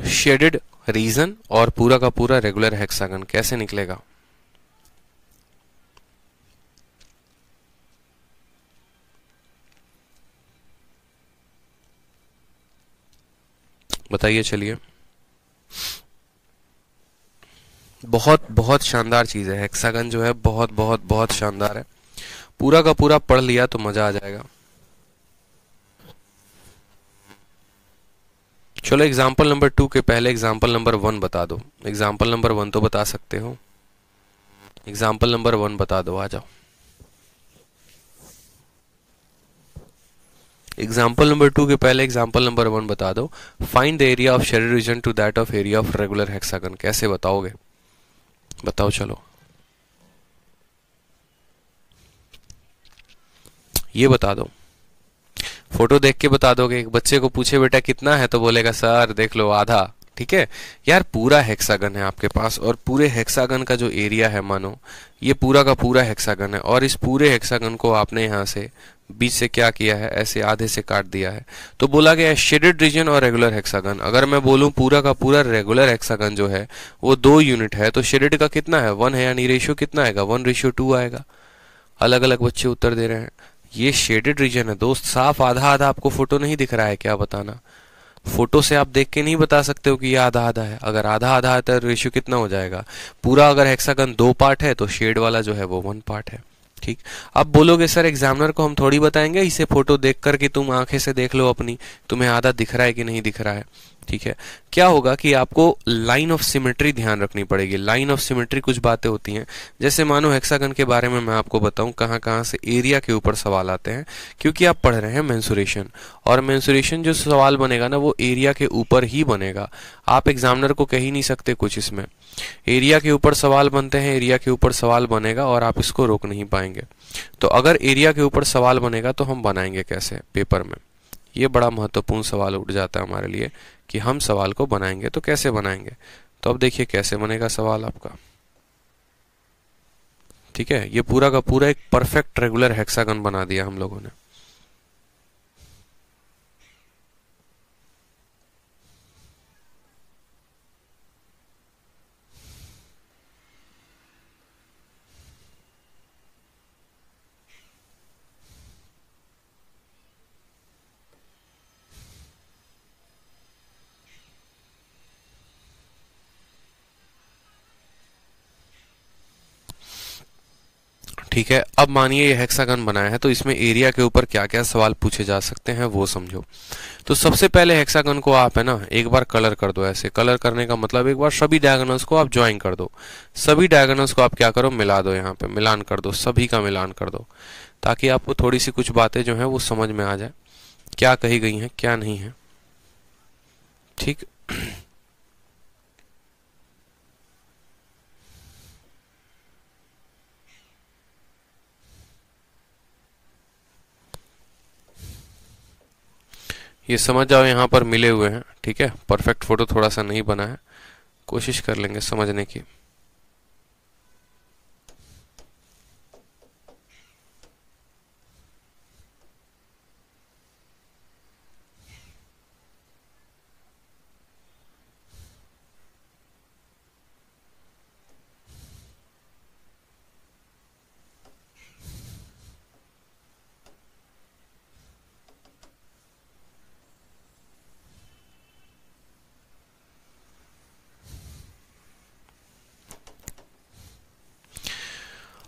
शेडेड रीजन और पूरा का पूरा रेगुलर हेक्सागन कैसे निकलेगा। बताइए। चलिए, बहुत बहुत शानदार चीज है हेक्सागन जो है, बहुत बहुत बहुत शानदार है। पूरा का पूरा पढ़ लिया तो मजा आ जाएगा। चलो एग्जाम्पल नंबर 2 के पहले एग्जाम्पल नंबर 1 बता दो। एग्जाम्पल नंबर 1 तो बता सकते हो, एग्जाम्पल नंबर 1 बता दो, आ जाओ। एग्जाम्पल नंबर 2 के पहले एग्जाम्पल नंबर 1 बता दो। Find the area of shaded region to that of area of regular hexagon. कैसे बताओगे, बताओ चलो। ये बता दो, फोटो देख के बता दोगे। एक बच्चे को पूछे बेटा कितना है तो बोलेगा सर देख लो आधा। ठीक है यार, पूरा हेक्सागन है आपके पास, और पूरे हेक्सागन का जो एरिया है, मानो ये पूरा का पूरा हेक्सागन है, और इस पूरे हेक्सागन को आपने यहाँ से बीच से क्या किया है, ऐसे आधे से काट दिया है। तो बोला गया है शेडेड रीजन और रेगुलर हेक्सागन। अगर मैं बोलूं पूरा का पूरा रेगुलर हेक्सागन जो है वो 2 यूनिट है, तो शेडेड का कितना है, 1 है, यानी रेशियो कितना आएगा, 1:2 आएगा। अलग अलग बच्चे उत्तर दे रहे हैं। ये शेडेड रीजन है दोस्त, साफ आधा आधा। आपको फोटो नहीं दिख रहा है क्या, बताना। फोटो से आप देख के नहीं बता सकते हो कि ये आधा आधा है। अगर आधा आधा है तो रेशियो कितना हो जाएगा पूरा। अगर हेक्सागन 2 पार्ट है तो शेड वाला जो है वो 1 पार्ट है। ठीक, अब बोलोगे सर एग्जामिनर को हम थोड़ी बताएंगे इसे फोटो देख कर कि तुम आंखें से देख लो अपनी, तुम्हें आधा दिख रहा है कि नहीं दिख रहा है। ठीक है, क्या होगा कि आपको लाइन ऑफ सिमेट्री ध्यान रखनी पड़ेगी। लाइन ऑफ सिमेट्री कुछ बातें होती हैं, जैसे मानो हेक्सागन के बारे में मैं आपको बताऊं कहां कहां से एरिया के ऊपर सवाल आते हैं, क्योंकि आप पढ़ रहे हैं मेंसुरेशन, और मेंसुरेशन जो सवाल बनेगा ना वो एरिया के ऊपर ही बनेगा। आप एग्जामिनर को कह ही नहीं सकते कुछ, इसमें एरिया के ऊपर सवाल बनते हैं, एरिया के ऊपर सवाल बनेगा और आप इसको रोक नहीं पाएंगे। तो अगर एरिया के ऊपर सवाल बनेगा तो हम बनाएंगे कैसे पेपर में, ये बड़ा महत्वपूर्ण सवाल उठ जाता है हमारे लिए कि हम सवाल को बनाएंगे तो कैसे बनाएंगे। तो अब देखिए कैसे बनेगा सवाल आपका। ठीक है, ये पूरा का पूरा एक परफेक्ट रेगुलर हेक्सागन बना दिया हम लोगों ने। ठीक है, अब मानिए ये हेक्सागन बनाया है तो इसमें एरिया के ऊपर क्या क्या सवाल पूछे जा सकते हैं वो समझो। तो सबसे पहले हेक्सागन को आप है ना एक बार कलर कर दो। ऐसे कलर करने का मतलब एक बार सभी डायगोनल्स को आप ज्वाइन कर दो, सभी डायगोनल्स को आप क्या करो, मिला दो, यहाँ पे मिलान कर दो, सभी का मिलान कर दो, ताकि आपको थोड़ी सी कुछ बातें जो है वो समझ में आ जाए क्या कही गई हैं क्या नहीं है। ठीक, ये समझ जाओ यहाँ पर मिले हुए हैं। ठीक है, परफेक्ट फोटो थोड़ा सा नहीं बना है, कोशिश कर लेंगे समझने की।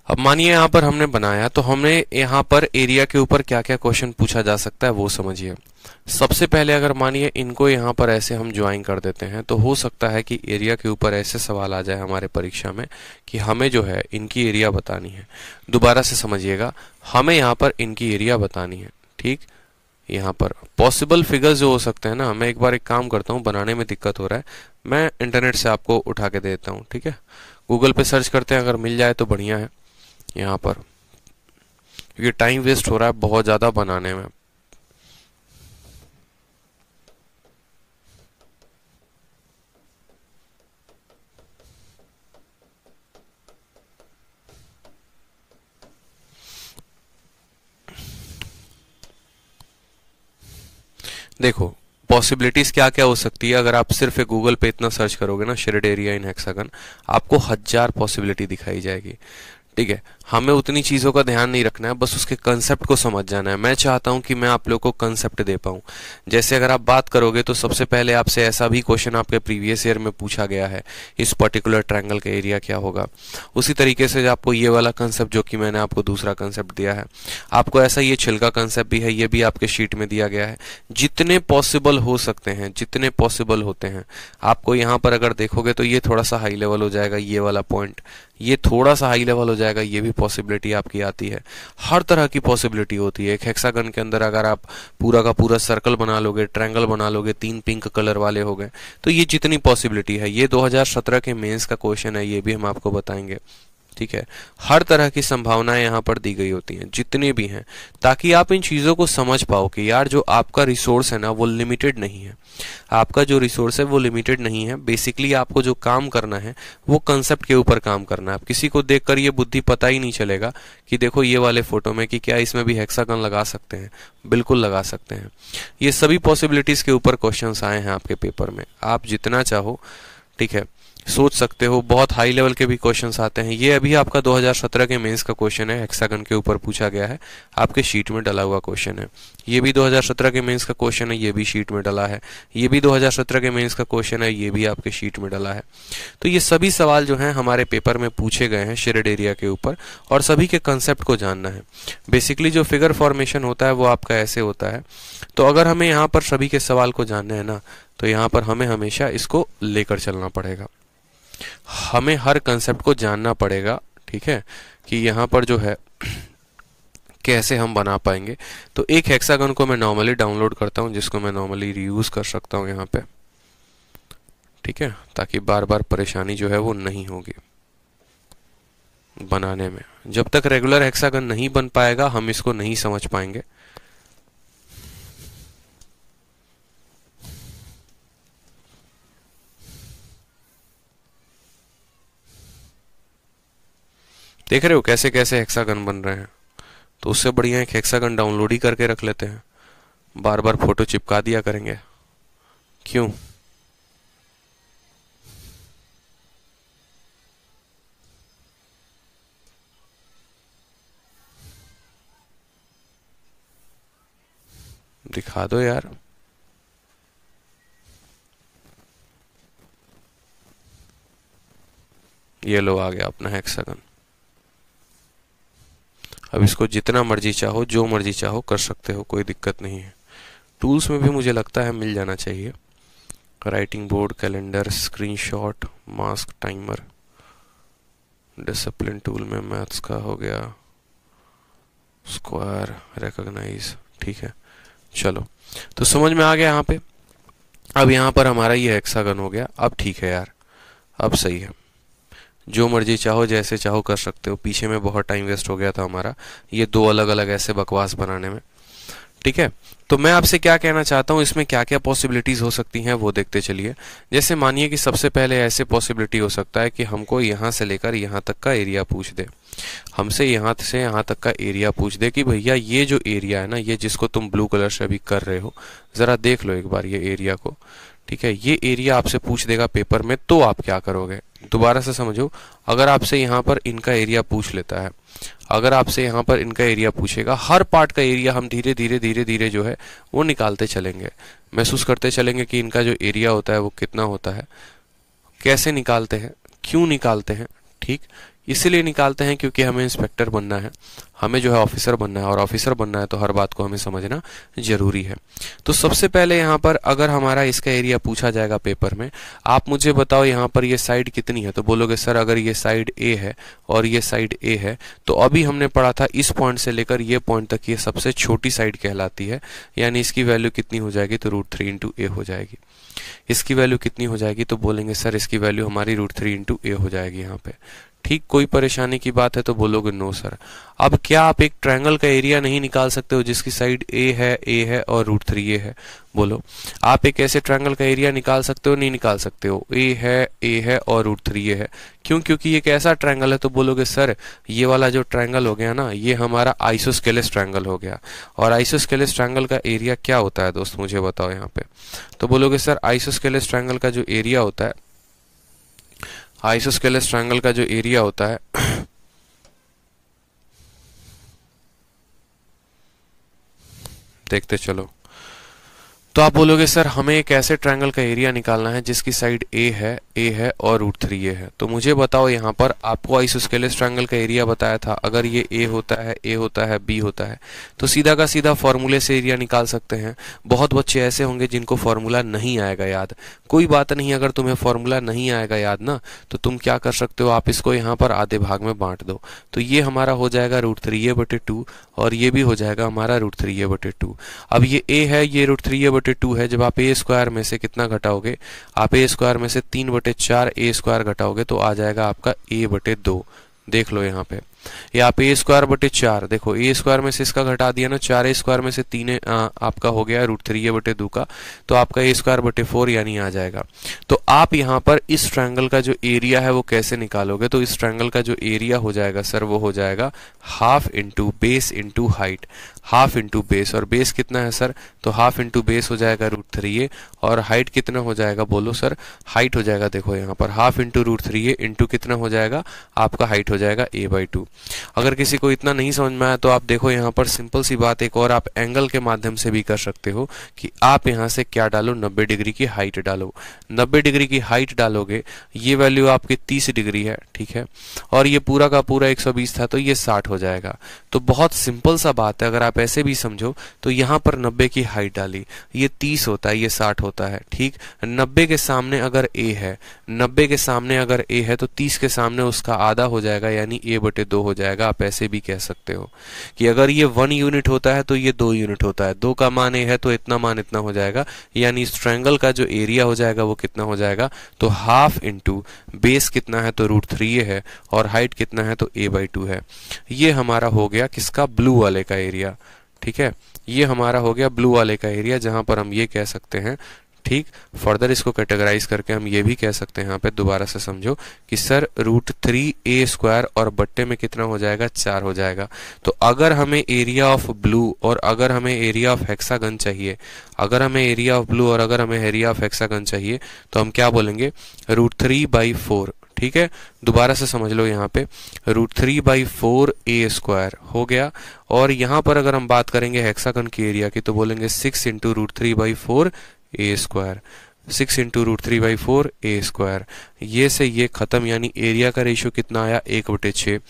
अब मानिए यहाँ पर हमने बनाया तो हमने यहाँ पर एरिया के ऊपर क्या क्या क्वेश्चन पूछा जा सकता है वो समझिए। सबसे पहले अगर मानिए इनको यहाँ पर ऐसे हम ज्वाइन कर देते हैं तो हो सकता है कि एरिया के ऊपर ऐसे सवाल आ जाए हमारे परीक्षा में कि हमें जो है इनकी एरिया बतानी है। दोबारा से समझिएगा, हमें यहाँ पर इनकी एरिया बतानी है। ठीक, यहाँ पर पॉसिबल फिगर्स जो हो सकते हैं ना, मैं एक बार एक काम करता हूँ, बनाने में दिक्कत हो रहा है, मैं इंटरनेट से आपको उठा के देता हूँ। ठीक है, गूगल पे सर्च करते हैं, अगर मिल जाए तो बढ़िया है यहाँ पर, क्योंकि टाइम वेस्ट हो रहा है बहुत ज़्यादा बनाने में। देखो पॉसिबिलिटीज क्या क्या हो सकती है, अगर आप सिर्फ एक गूगल पे इतना सर्च करोगे ना, शेडेड एरिया इन हेक्सागन, आपको 1000 पॉसिबिलिटी दिखाई जाएगी। ठीक है, हमें उतनी चीजों का ध्यान नहीं रखना है, बस उसके कंसेप्ट को समझ जाना है। मैं चाहता हूं कि मैं आप लोग को कंसेप्ट दे पाऊं। जैसे अगर आप बात करोगे तो सबसे पहले आपसे ऐसा भी क्वेश्चन आपके प्रीवियस ईयर में पूछा गया है, इस पर्टिकुलर ट्रायंगल का एरिया क्या होगा। उसी तरीके से आपको ये वाला कंसेप्ट जो कि मैंने आपको दूसरा कंसेप्ट दिया है, आपको ऐसा ये छिलका कंसेप्ट भी है, ये भी आपके शीट में दिया गया है। जितने पॉसिबल हो सकते हैं, जितने पॉसिबल होते हैं, आपको यहाँ पर अगर देखोगे तो ये थोड़ा सा हाई लेवल हो जाएगा, ये वाला पॉइंट ये थोड़ा सा हाई लेवल हो जाएगा, ये भी पॉसिबिलिटी आपकी आती है। हर तरह की पॉसिबिलिटी होती है एक हेक्सागन के अंदर। अगर आप पूरा का पूरा सर्कल बना लोगे, ट्रायंगल बना लोगे, 3 पिंक कलर वाले हो गए, तो ये जितनी पॉसिबिलिटी है, ये 2017 के मेंस का क्वेश्चन है, ये भी हम आपको बताएंगे। ठीक है, हर तरह की संभावनाएं यहाँ पर दी गई होती हैं, जितने भी हैं, ताकि आप इन चीजों को समझ पाओ कि यार जो आपका रिसोर्स है ना वो लिमिटेड नहीं है। आपका जो रिसोर्स है वो लिमिटेड नहीं है। बेसिकली आपको जो काम करना है वो कंसेप्ट के ऊपर काम करना है। आप किसी को देखकर ये बुद्धि पता ही नहीं चलेगा कि देखो ये वाले फोटो में कि क्या इसमें भी हेक्सागन लगा सकते हैं, बिल्कुल लगा सकते हैं। ये सभी पॉसिबिलिटीज के ऊपर क्वेश्चंस आए हैं आपके पेपर में, आप जितना चाहो ठीक है सोच सकते हो। बहुत हाई लेवल के भी क्वेश्चंस आते हैं। ये अभी आपका 2017 के मेंस का क्वेश्चन है, हेक्सागन के ऊपर पूछा गया है, आपके शीट में डला हुआ क्वेश्चन है। ये भी 2017 के मेंस का क्वेश्चन है, ये भी शीट में डला है। ये भी 2017 के मेंस का क्वेश्चन है, ये भी आपके शीट में डला है। तो ये सभी सवाल जो है हमारे पेपर में पूछे गए हैं शेडेड एरिया के ऊपर, और सभी के कंसेप्ट को जानना है। बेसिकली जो फिगर फॉर्मेशन होता है वो आपका ऐसे होता है। तो अगर हमें यहाँ पर सभी के सवाल को जानना है ना, तो यहाँ पर हमें हमेशा इसको लेकर चलना पड़ेगा, हमें हर कंसेप्ट को जानना पड़ेगा। ठीक है, कि यहाँ पर जो है कैसे हम बना पाएंगे। तो एक हेक्सागन को मैं नॉर्मली डाउनलोड करता हूँ, जिसको मैं नॉर्मली रीयूज कर सकता हूँ यहाँ पे। ठीक है, ताकि बार बार परेशानी जो है वो नहीं होगी बनाने में। जब तक रेगुलर हेक्सागन नहीं बन पाएगा हम इसको नहीं समझ पाएंगे। देख रहे हो कैसे कैसे हेक्सागन बन रहे हैं। तो उससे बढ़िया एक हेक्सागन डाउनलोड ही करके रख लेते हैं, बार बार फोटो चिपका दिया करेंगे, क्यों। दिखा दो यार। ये लो आ गया अपना हेक्सागन। अब इसको जितना मर्जी चाहो, जो मर्जी चाहो कर सकते हो, कोई दिक्कत नहीं है। टूल्स में भी मुझे लगता है मिल जाना चाहिए। Writing board, calendar, screenshot, mask, timer, discipline tool में मैथ्स का हो गया, स्क्वायर, रिकॉग्नाइज, ठीक है। चलो, तो समझ में आ गया यहाँ पे। अब यहाँ पर हमारा ये हेक्सागन हो गया। अब ठीक है यार, अब सही है, जो मर्जी चाहो जैसे चाहो कर सकते हो। पीछे में बहुत टाइम वेस्ट हो गया था हमारा ये दो अलग अलग ऐसे बकवास बनाने में, ठीक है। तो मैं आपसे क्या कहना चाहता हूँ, इसमें क्या क्या पॉसिबिलिटीज हो सकती हैं वो देखते चलिए। जैसे मानिए कि सबसे पहले ऐसे पॉसिबिलिटी हो सकता है कि हमको यहाँ से लेकर यहाँ तक का एरिया पूछ दे, हमसे यहाँ से यहाँ तक का एरिया पूछ दे कि भैया ये जो एरिया है ना, ये जिसको तुम ब्लू कलर से अभी कर रहे हो, जरा देख लो एक बार ये एरिया को, ठीक है। ये एरिया आपसे पूछ देगा पेपर में, तो आप क्या करोगे, दोबारा से समझो। अगर आपसे यहाँ पर इनका एरिया पूछ लेता है, अगर आपसे यहाँ पर इनका एरिया पूछेगा, हर पार्ट का एरिया हम धीरे धीरे धीरे धीरे जो है वो निकालते चलेंगे, महसूस करते चलेंगे कि इनका जो एरिया होता है वो कितना होता है, कैसे निकालते हैं, क्यों निकालते हैं, ठीक। इसीलिए निकालते हैं क्योंकि हमें इंस्पेक्टर बनना है, हमें जो है ऑफिसर बनना है, और ऑफिसर बनना है तो हर बात को हमें समझना जरूरी है। तो सबसे पहले यहाँ पर अगर हमारा इसका एरिया पूछा जाएगा पेपर में, आप मुझे बताओ यहाँ पर ये साइड कितनी है, तो बोलोगे सर अगर ये साइड ए है और ये साइड ए है, तो अभी हमने पढ़ा था इस पॉइंट से लेकर ये पॉइंट तक ये सबसे छोटी साइड कहलाती है, यानी इसकी वैल्यू कितनी हो जाएगी, तो √3 इंटू ए हो जाएगी। इसकी वैल्यू कितनी हो जाएगी, तो बोलेंगे सर इसकी वैल्यू हमारी √3 इंटू ए हो जाएगी यहाँ पे, ठीक। कोई परेशानी की बात है तो बोलोगे नो सर। अब क्या आप एक ट्रायंगल का एरिया नहीं निकाल सकते हो जिसकी साइड ए है और √3 ये है, बोलो। आप एक ऐसे ट्रायंगल का एरिया निकाल सकते हो, नहीं निकाल सकते हो, ए है और √3 ये है, क्यों, क्योंकि ये कैसा ट्रायंगल है, तो बोलोगे सर ये वाला जो ट्रायंगल हो गया ना, ये हमारा आइसोस्केलेस ट्रायंगल हो गया। और आइसोस्केलेस ट्रायंगल का एरिया क्या होता है दोस्त, मुझे बताओ यहाँ पे, तो बोलोगे सर आइसोस्केलेस ट्रायंगल का जो एरिया होता है, आइसोस्केलेस ट्रायंगल का जो एरिया होता है देखते चलो। तो आप बोलोगे सर हमें एक ऐसे ट्रायंगल का एरिया निकालना है जिसकी साइड ए है और √3 ये है। तो मुझे बताओ यहाँ पर आपको आइसोस्केलेस ट्रायंगल का एरिया बताया था, अगर ये ए होता है बी होता है, तो सीधा का सीधा फॉर्मूले से एरिया निकाल सकते हैं। बहुत बच्चे ऐसे होंगे जिनको फॉर्मूला नहीं आएगा याद, कोई बात नहीं, अगर तुम्हें फॉर्मूला नहीं आएगा याद ना, तो तुम क्या कर सकते हो, आप इसको यहाँ पर आधे भाग में बांट दो, तो ये हमारा हो जाएगा √3a/2 और ये भी हो जाएगा हमारा √3a/2। अब ये a है, ये √3a/2 है, जब आप ए स्क्वायर में से कितना घटाओगे, आप ए स्क्वायर में से 3/4 ए स्क्वायर घटाओगे तो आ जाएगा आपका a/2। देख लो यहाँ पे, या आप a²/4, देखो ए स्क्वायर में से इसका घटा दिया ना, 4a स्क्वायर में से 3 आपका हो गया √3a/2 का, तो आपका a²/4 यानी आ जाएगा। तो आप यहाँ पर इस ट्रायंगल का जो एरिया है वो कैसे निकालोगे, तो इस ट्रायंगल का जो एरिया हो जाएगा सर वो हो जाएगा half into base into height, half into base, और बेस कितना है सर, तो हाफ इंटू बेस हो जाएगा √3a, और हाइट कितना हो जाएगा, बोलो सर, हाइट हो जाएगा, देखो यहाँ पर हाफ इंटू √3a इंटू कितना हो जाएगा, आपका हाइट हो जाएगा a/2। अगर किसी को इतना नहीं समझ में आया तो आप देखो यहाँ पर सिंपल सी बात एक और आप एंगल के माध्यम से भी कर सकते हो कि आप यहाँ से क्या डालो, 90 डिग्री की हाइट डालो। 90 डिग्री की हाइट डालोगे, ये वैल्यू आपकी 30 डिग्री है, ठीक है, और ये पूरा का पूरा 120 था तो ये 60 हो जाएगा। तो बहुत सिंपल सा बात है, अगर आप ऐसे भी समझो तो यहाँ पर 90 की हाइट डाली, ये 30 होता है, ये 60 होता है, ठीक। 90 के सामने अगर a है, 90 के सामने अगर a है तो 30 के सामने उसका आधा हो जाएगा यानी a/2 हो जाएगा। आप ऐसे भी कह सकते हो कि अगर ये 1 यूनिट होता है तो ये 2 यूनिट होता है, 2 का मान a है तो इतना मान इतना हो जाएगा, यानी इस ट्रायंगल का जो एरिया हो जाएगा वो कितना हो जाएगा, तो हाफ इंटू बेस कितना है तो √3a है, और हाइट कितना है तो a/2 है। ये हमारा हो गया किसका, ब्लू वाले का एरिया, ठीक है, ये हमारा हो गया ब्लू वाले का एरिया, जहां पर हम ये कह सकते हैं, ठीक। फर्दर इसको कैटेगराइज करके हम ये भी कह सकते हैं, यहाँ पे दोबारा से समझो कि सर √3a² और बट्टे में कितना हो जाएगा, 4 हो जाएगा। तो अगर हमें एरिया ऑफ ब्लू और अगर हमें एरिया ऑफ हेक्सागन चाहिए, अगर हमें एरिया ऑफ ब्लू और अगर हमें एरिया ऑफ हेक्सागन चाहिए तो हम क्या बोलेंगे, √3/4, ठीक है। दोबारा से समझ लो यहाँ पे √3/4a² हो गया, और यहाँ पर अगर हम बात करेंगे हेक्सागन की एरिया की तो बोलेंगे 6 इंटू √3/4a²। 6 × √3/4 a square. ये से ये खत्म, यानी एरिया का रेशियो कितना आया 1/6।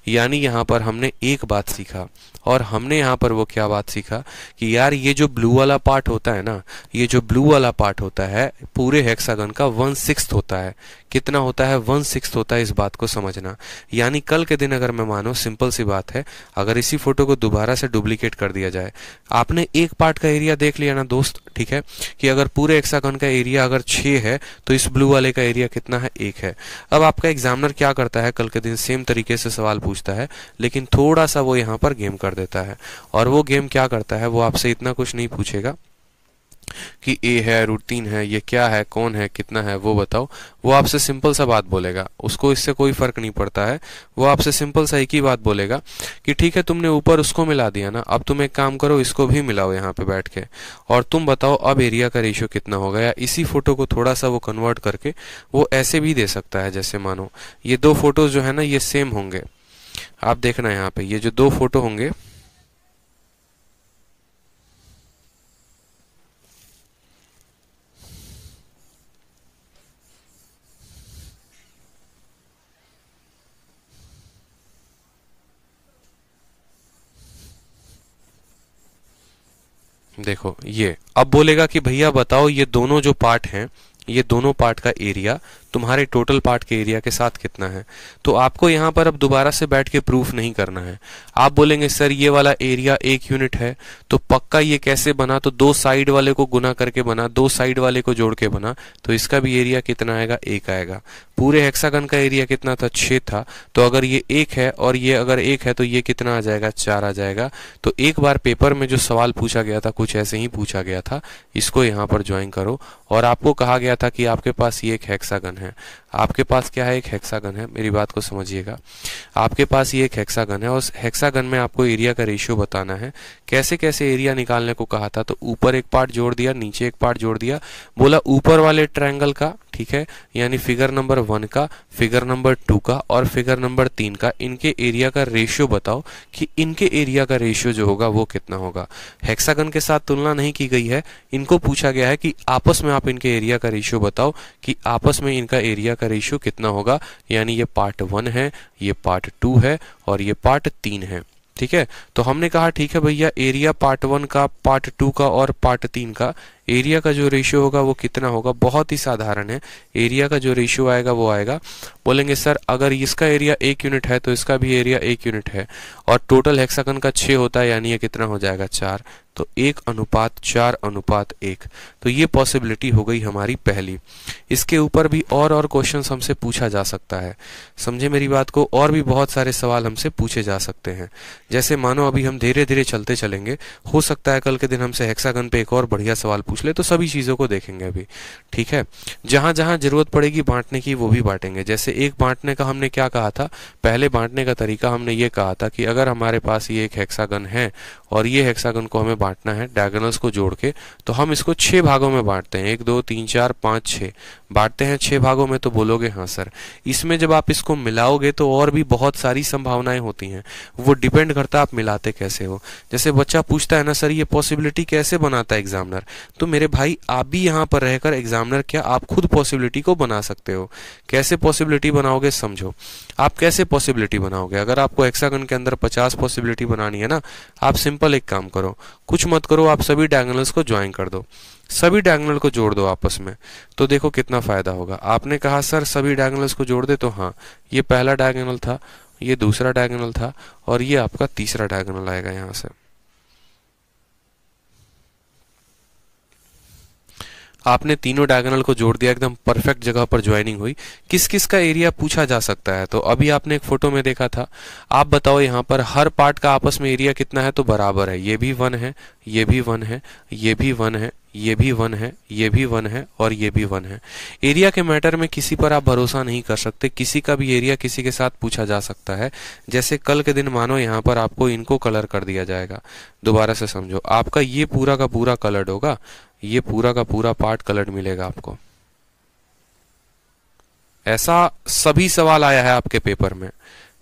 यानी यहाँ पर हमने एक बात सीखा, और हमने यहाँ पर वो क्या बात सीखा कि यार ये जो ब्लू वाला पार्ट होता है ना, ये जो ब्लू वाला पार्ट होता है पूरे हेक्सागन का 1/6 होता है। कितना होता है? 1/6 होता है। इस बात को समझना। यानी कल के दिन अगर मैं मानो, सिंपल सी बात है, अगर इसी फोटो को दोबारा से डुप्लीकेट कर दिया जाए, आपने एक पार्ट का एरिया देख लिया ना दोस्त, ठीक है, कि अगर पूरे हेक्सागन का एरिया अगर 6 है तो इस ब्लू वाले का एरिया कितना है? 1 है। अब आपका एग्जामिनर क्या करता है, कल के दिन सेम तरीके से सवाल पूछता है, लेकिन थोड़ा सा वो यहाँ पर गेम कर देता है। और वो गेम क्या करता है, वो आपसे इतना कुछ नहीं पूछेगा कि ए है, √3 है, ये क्या है, कौन है, कितना है, वो बताओ। वो आपसे सिंपल सा बात बोलेगा, उसको इससे कोई फर्क नहीं पड़ता है। वो आपसे सिंपल सा एक ही बात बोलेगा कि ठीक है, तुमने ऊपर उसको मिला दिया ना, अब तुम एक काम करो, इसको भी मिलाओ यहाँ पे बैठ के, और तुम बताओ अब एरिया का रेशियो कितना होगा। या इसी फोटो को थोड़ा सा वो कन्वर्ट करके वो ऐसे भी दे सकता है, जैसे मानो ये दो फोटोज जो है ना ये सेम होंगे। आप देखना यहाँ पे ये जो दो फोटो होंगे, देखो ये अब बोलेगा कि भैया बताओ ये दोनों जो पार्ट हैं, ये दोनों पार्ट का एरिया तुम्हारे टोटल पार्ट के एरिया के साथ कितना है। तो आपको यहाँ पर अब दोबारा से बैठ के प्रूफ नहीं करना है। आप बोलेंगे सर ये वाला एरिया 1 यूनिट है, तो पक्का ये कैसे बना? तो दो साइड वाले को गुना करके बना, दो साइड वाले को जोड़ के बना, तो इसका भी एरिया कितना आएगा? 1 आएगा। पूरे हेक्सागन का एरिया कितना था? 6 था। तो अगर ये 1 है और ये अगर 1 है तो ये कितना आ जाएगा? 4 आ जाएगा। तो एक बार पेपर में जो सवाल पूछा गया था कुछ ऐसे ही पूछा गया था, इसको यहाँ पर ज्वाइन करो। और आपको कहा गया था कि आपके पास ये एक हेक्सागन है। आपके पास क्या है? एक हेक्सागन है। मेरी बात को समझिएगा, आपके पास ये एक हेक्सागन है और उस हेक्सागन में आपको एरिया का रेशियो बताना है। कैसे कैसे एरिया निकालने को कहा था? तो ऊपर एक पार्ट जोड़ दिया, नीचे एक पार्ट जोड़ दिया, बोला ऊपर वाले ट्रायंगल का, ठीक है, यानी फिगर नंबर 1 का, फिगर नंबर 2 का और फिगर नंबर 3 का, इनके एरिया का रेशियो बताओ कि इनके एरिया का रेशियो जो होगा वो कितना होगा। हेक्सागन के साथ तुलना नहीं की गई है, इनको पूछा गया है कि आपस में आप इनके एरिया का रेशियो बताओ कि आपस में इनका एरिया का रेशियो कितना होगा। यानी ये पार्ट 1 है, ये पार्ट 2 है और ये पार्ट 3 है। ठीक है, तो हमने कहा ठीक है भैया, एरिया पार्ट 1 का, पार्ट 2 का और पार्ट 3 का एरिया का जो रेशियो होगा वो कितना होगा। बहुत ही साधारण है, एरिया का जो रेशियो आएगा वो आएगा, बोलेंगे सर अगर इसका एरिया 1 यूनिट है तो इसका भी एरिया 1 यूनिट है और टोटल हेक्सागन का 6 होता है, यानी ये कितना हो जाएगा? 4। तो 1:4:1। तो ये पॉसिबिलिटी हो गई हमारी पहली। इसके ऊपर भी और क्वेश्चंस हमसे पूछा जा सकता है, समझे मेरी बात को। और भी बहुत सारे सवाल हमसे पूछे जा सकते हैं। जैसे मानो अभी हम धीरे धीरे चलते चलेंगे, हो सकता है कल के दिन हमसे हेक्सागन पे एक और बढ़िया सवाल पूछ ले, तो सभी चीजों को देखेंगे अभी। ठीक है, जहां जहां जरूरत पड़ेगी बांटने की वो भी बांटेंगे। जैसे एक बांटने का हमने क्या कहा था, पहले बांटने का तरीका हमने ये कहा था कि अगर हमारे पास ये एक हेक्सागन है और ये हेक्सागन को हमें बांटना है डायगोनल्स को जोड़ के, तो हम इसको 6 भागों में बांटते हैं। 1 2 3 4 5 6 बांटते हैं 6 भागों में। तो बोलोगे हाँ सर, इसमें जब आप इसको मिलाओगे तो और भी बहुत सारी संभावनाएं होती हैं, वो डिपेंड करता है आप मिलाते कैसे हो। जैसे बच्चा पूछता है ना सर ये पॉसिबिलिटी कैसे बनाता है एग्जामिनर, तो मेरे भाई आप भी यहाँ पर रहकर एग्जामिनर क्या आप खुद पॉसिबिलिटी को बना सकते हो। कैसे पॉसिबिलिटी बनाओगे समझो। आप कैसे पॉसिबिलिटी बनाओगे, अगर आपको हेक्सागन के अंदर 50 पॉसिबिलिटी बनानी है ना, आप सिंपल एक काम करो, कुछ मत करो, आप सभी डायगोनल्स को ज्वाइन कर दो, सभी डायगोनल को जोड़ दो आपस में, तो देखो कितना फायदा होगा। आपने कहा सर सभी डायगोनल्स को जोड़ दे, तो हाँ, ये पहला डायगोनल था, ये दूसरा डायगोनल था और ये आपका तीसरा डायगोनल आएगा यहां से। आपने तीनों डायगोनल को जोड़ दिया, एकदम परफेक्ट जगह पर ज्वाइनिंग हुई। किस किस का एरिया पूछा जा सकता है, तो अभी आपने एक फोटो में देखा था। आप बताओ यहाँ पर हर पार्ट का आपस में एरिया कितना है, तो बराबर है। ये भी 1 है, ये भी 1 है, ये भी 1 है, ये भी 1 है, ये भी 1 है और ये भी 1 है। एरिया के मैटर में किसी पर आप भरोसा नहीं कर सकते, किसी का भी एरिया किसी के साथ पूछा जा सकता है। जैसे कल के दिन मानो यहाँ पर आपको इनको कलर कर दिया जाएगा, दोबारा से समझो, आपका ये पूरा का पूरा कलर्ड होगा, ये पूरा का पूरा पार्ट कलर्ड मिलेगा आपको। ऐसा सभी सवाल आया है आपके पेपर में,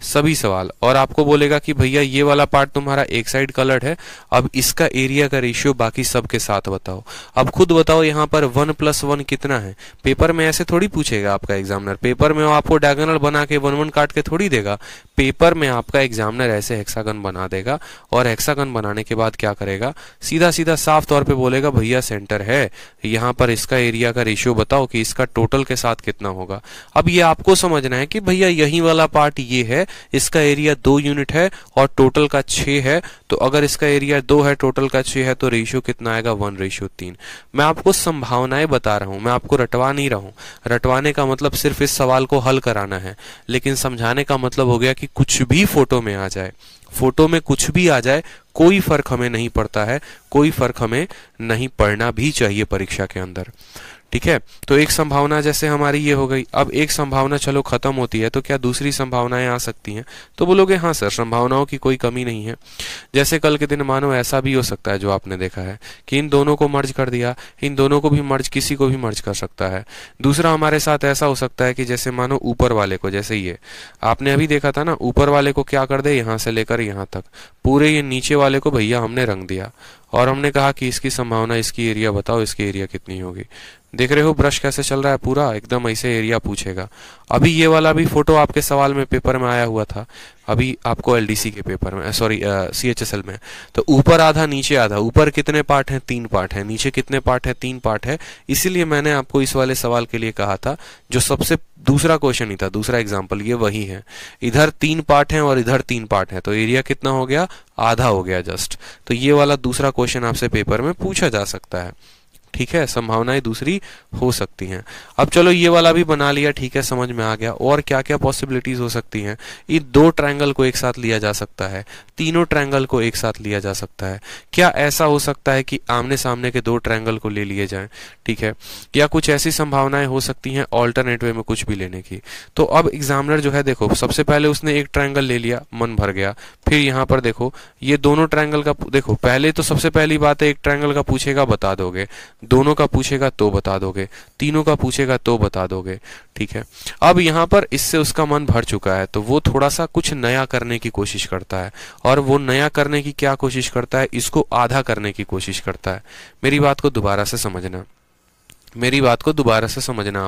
सभी सवाल, और आपको बोलेगा कि भैया ये वाला पार्ट तुम्हारा एक साइड कलर्ड है, अब इसका एरिया का रेशियो बाकी सब के साथ बताओ। अब खुद बताओ यहाँ पर 1 + 1 कितना है। पेपर में ऐसे थोड़ी पूछेगा आपका एग्जामिनर, पेपर में आपको डायगोनल बना के 1 1 काट के थोड़ी देगा। पेपर में आपका एग्जामिनर ऐसे हेक्सागन बना देगा, और हेक्सागन बनाने के बाद क्या करेगा, सीधा सीधा साफ तौर पे बोलेगा भैया सेंटर है, यहाँ पर इसका एरिया का रेशियो बताओ कि इसका टोटल के साथ कितना होगा। अब ये आपको समझना है कि भैया यही वाला पार्ट ये है, इसका एरिया 2 यूनिट है और टोटल का 6 है, तो अगर इसका एरिया 2 है टोटल का 6 है तो रेशियो कितना आएगा, 1:3। मैं आपको संभावनाएं बता रहा हूं, मैं आपको रटवा नहीं रहा हूं। रटवाने का मतलब सिर्फ इस सवाल को हल कराना है, लेकिन समझाने का मतलब हो गया कि कुछ भी फोटो में आ जाए, फोटो में कुछ भी आ जाए, कोई फर्क हमें नहीं पड़ता है, कोई फर्क हमें नहीं पड़ना भी चाहिए परीक्षा के अंदर। ठीक है, तो एक संभावना जैसे हमारी ये हो गई। अब एक संभावना चलो खत्म होती है तो क्या दूसरी संभावनाएं आ सकती हैं, तो बोलोगे हाँ सर संभावनाओं की कोई कमी नहीं है। जैसे कल के दिन मानो ऐसा भी हो सकता है जो आपने देखा है कि इन दोनों को मर्ज कर दिया, इन दोनों को भी मर्ज, किसी को भी मर्ज कर सकता है। दूसरा हमारे साथ ऐसा हो सकता है कि जैसे मानो ऊपर वाले को, जैसे ये आपने अभी देखा था ना, ऊपर वाले को क्या कर दे, यहाँ से लेकर यहाँ तक पूरे ये नीचे वाले को भैया हमने रंग दिया, और हमने कहा कि इसकी संभावना, इसकी एरिया बताओ, इसकी एरिया कितनी होगी। देख रहे हो ब्रश कैसे चल रहा है, पूरा एकदम ऐसे एरिया पूछेगा। अभी ये वाला भी फोटो आपके सवाल में पेपर में आया हुआ था, अभी आपको एलडीसी के पेपर में, सॉरी सीएचएसएल में। तो ऊपर आधा नीचे आधा, ऊपर कितने पार्ट हैं, 3 पार्ट हैं, नीचे कितने पार्ट हैं, 3 पार्ट है। इसीलिए मैंने आपको इस वाले सवाल के लिए कहा था, जो सबसे दूसरा क्वेश्चन ही था, दूसरा एग्जाम्पल ये वही है। इधर 3 पार्ट हैं और इधर 3 पार्ट हैं, तो एरिया कितना हो गया, आधा हो गया जस्ट। तो ये वाला दूसरा क्वेश्चन आपसे पेपर में पूछा जा सकता है। ठीक है, संभावनाएं दूसरी हो सकती हैं। अब चलो ये वाला भी बना लिया, ठीक है, समझ में आ गया। और क्या क्या पॉसिबिलिटीज हो सकती हैं, इन 2 ट्रायंगल को एक साथ लिया जा सकता है, तीनों ट्रायंगल को एक साथ लिया जा सकता है। क्या ऐसा हो सकता है कि आमने सामने के 2 ट्रायंगल को ले लिए जाएं, ठीक है, या कुछ ऐसी संभावनाएं हो सकती हैं ऑल्टरनेट वे में कुछ भी लेने की। तो अब एग्जामिनर जो है, देखो सबसे पहले उसने एक ट्रायंगल ले लिया, मन भर गया। फिर यहाँ पर देखो ये दोनों ट्रायंगल का, देखो पहले तो सबसे पहली बात है एक ट्रायंगल का पूछेगा बता दोगे, दोनों का पूछेगा तो बता दोगे, तीनों का पूछेगा तो बता दोगे। ठीक है, अब यहाँ पर इससे उसका मन भर चुका है, तो वो थोड़ा सा कुछ नया करने की कोशिश करता है, और वो नया करने की क्या कोशिश करता है, इसको आधा करने की कोशिश करता है। मेरी बात को दोबारा से समझना, मेरी बात को दोबारा से समझना।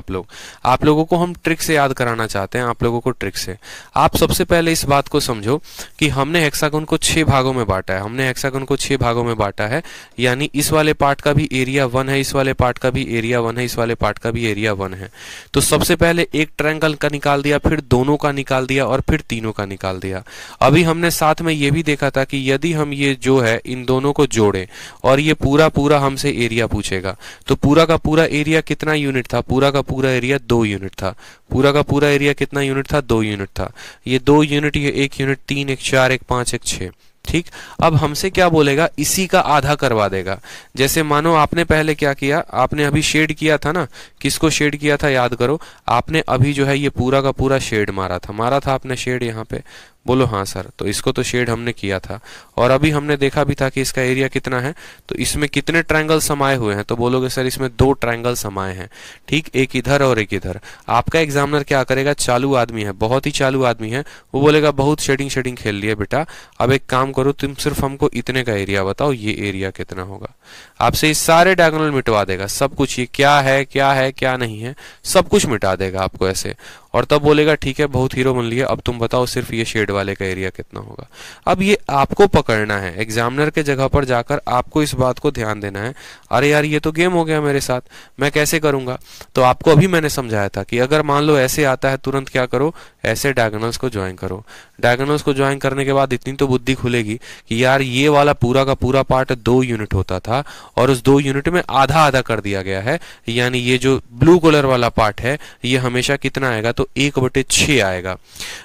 आप लोगों को हम ट्रिक से याद कराना चाहते हैं, आप लोगों को ट्रिक से। आप सबसे पहले इस बात को समझो कि हमने हेक्सागोन को 6 भागों में बांटा है, हमने हेक्सागोन को 6 भागों में बांटा है, यानी इस वाले पार्ट का भी एरिया 1 है, इस वाले पार्ट का भी एरिया 1 है, इस वाले पार्ट का भी एरिया 1 है। तो सबसे पहले एक ट्रायंगल का निकाल दिया, फिर दोनों का निकाल दिया, और फिर तीनों का निकाल दिया। अभी हमने साथ में ये भी देखा था कि यदि हम ये जो है इन दोनों को जोड़े और ये पूरा पूरा हमसे एरिया पूछेगा, तो पूरा का पूरा एरिया कितना यूनिट था, पूरा का पूरा एरिया 2 यूनिट था। पूरा का पूरा एरिया कितना यूनिट था, 2 यूनिट था। ये 2 यूनिट, ये 1 यूनिट, 3, 1 4, 1 5, 1 6। ठीक, अब हमसे क्या बोलेगा, इसी का आधा करवा देगा। जैसे मानो आपने पहले क्या किया, आपने अभी शेड किया था ना, किसको शेड किया था याद करो, आपने अभी जो है ये पूरा का पूरा शेड मारा था आपने शेड यहाँ पे, बोलो हाँ सर। तो इसको तो शेड हमने किया था, और अभी हमने देखा भी था कि इसका एरिया कितना है, तो इसमें कितने ट्रायंगल समाये हुए हैं, तो बोलोगे सर इसमें 2 ट्रायंगल समाये हैं। ठीक, एक इधर और एक इधर। आपका एग्जामिनर क्या करेगा, चालू आदमी है, बहुत ही चालू आदमी है, वो बोलेगा बहुत शेडिंग खेल लिया बेटा, अब एक काम करो, तुम सिर्फ हमको इतने का एरिया बताओ, ये एरिया कितना होगा। आपसे ये सारे डायगोनल मिटवा देगा, सब कुछ, ये क्या है क्या नहीं है, सब कुछ मिटा देगा आपको ऐसे, और तब बोलेगा ठीक है बहुत हीरो बन लिया, अब तुम बताओ सिर्फ ये शेड वाले का एरिया कितना होगा। अब ये आपको पकड़ना है, एग्जामिनर के जगह पर जाकर आपको इस बात को ध्यान देना है, अरे यार ये तो गेम हो गया मेरे साथ, मैं कैसे करूंगा। तो आपको अभी मैंने समझाया था कि अगर मान लो ऐसे आता है, तुरंत क्या करो, ऐसे डायगोनल्स को ज्वाइन करो। डायगोनल्स को ज्वाइन करने के बाद इतनी तो बुद्धि खुलेगी कि यार ये वाला पूरा का पूरा पार्ट 2 यूनिट होता था, और उस 2 यूनिट में आधा आधा कर दिया गया है, यानी ये जो ब्लू कलर वाला पार्ट है ये हमेशा कितना आएगा, तो 1/6 आएगा।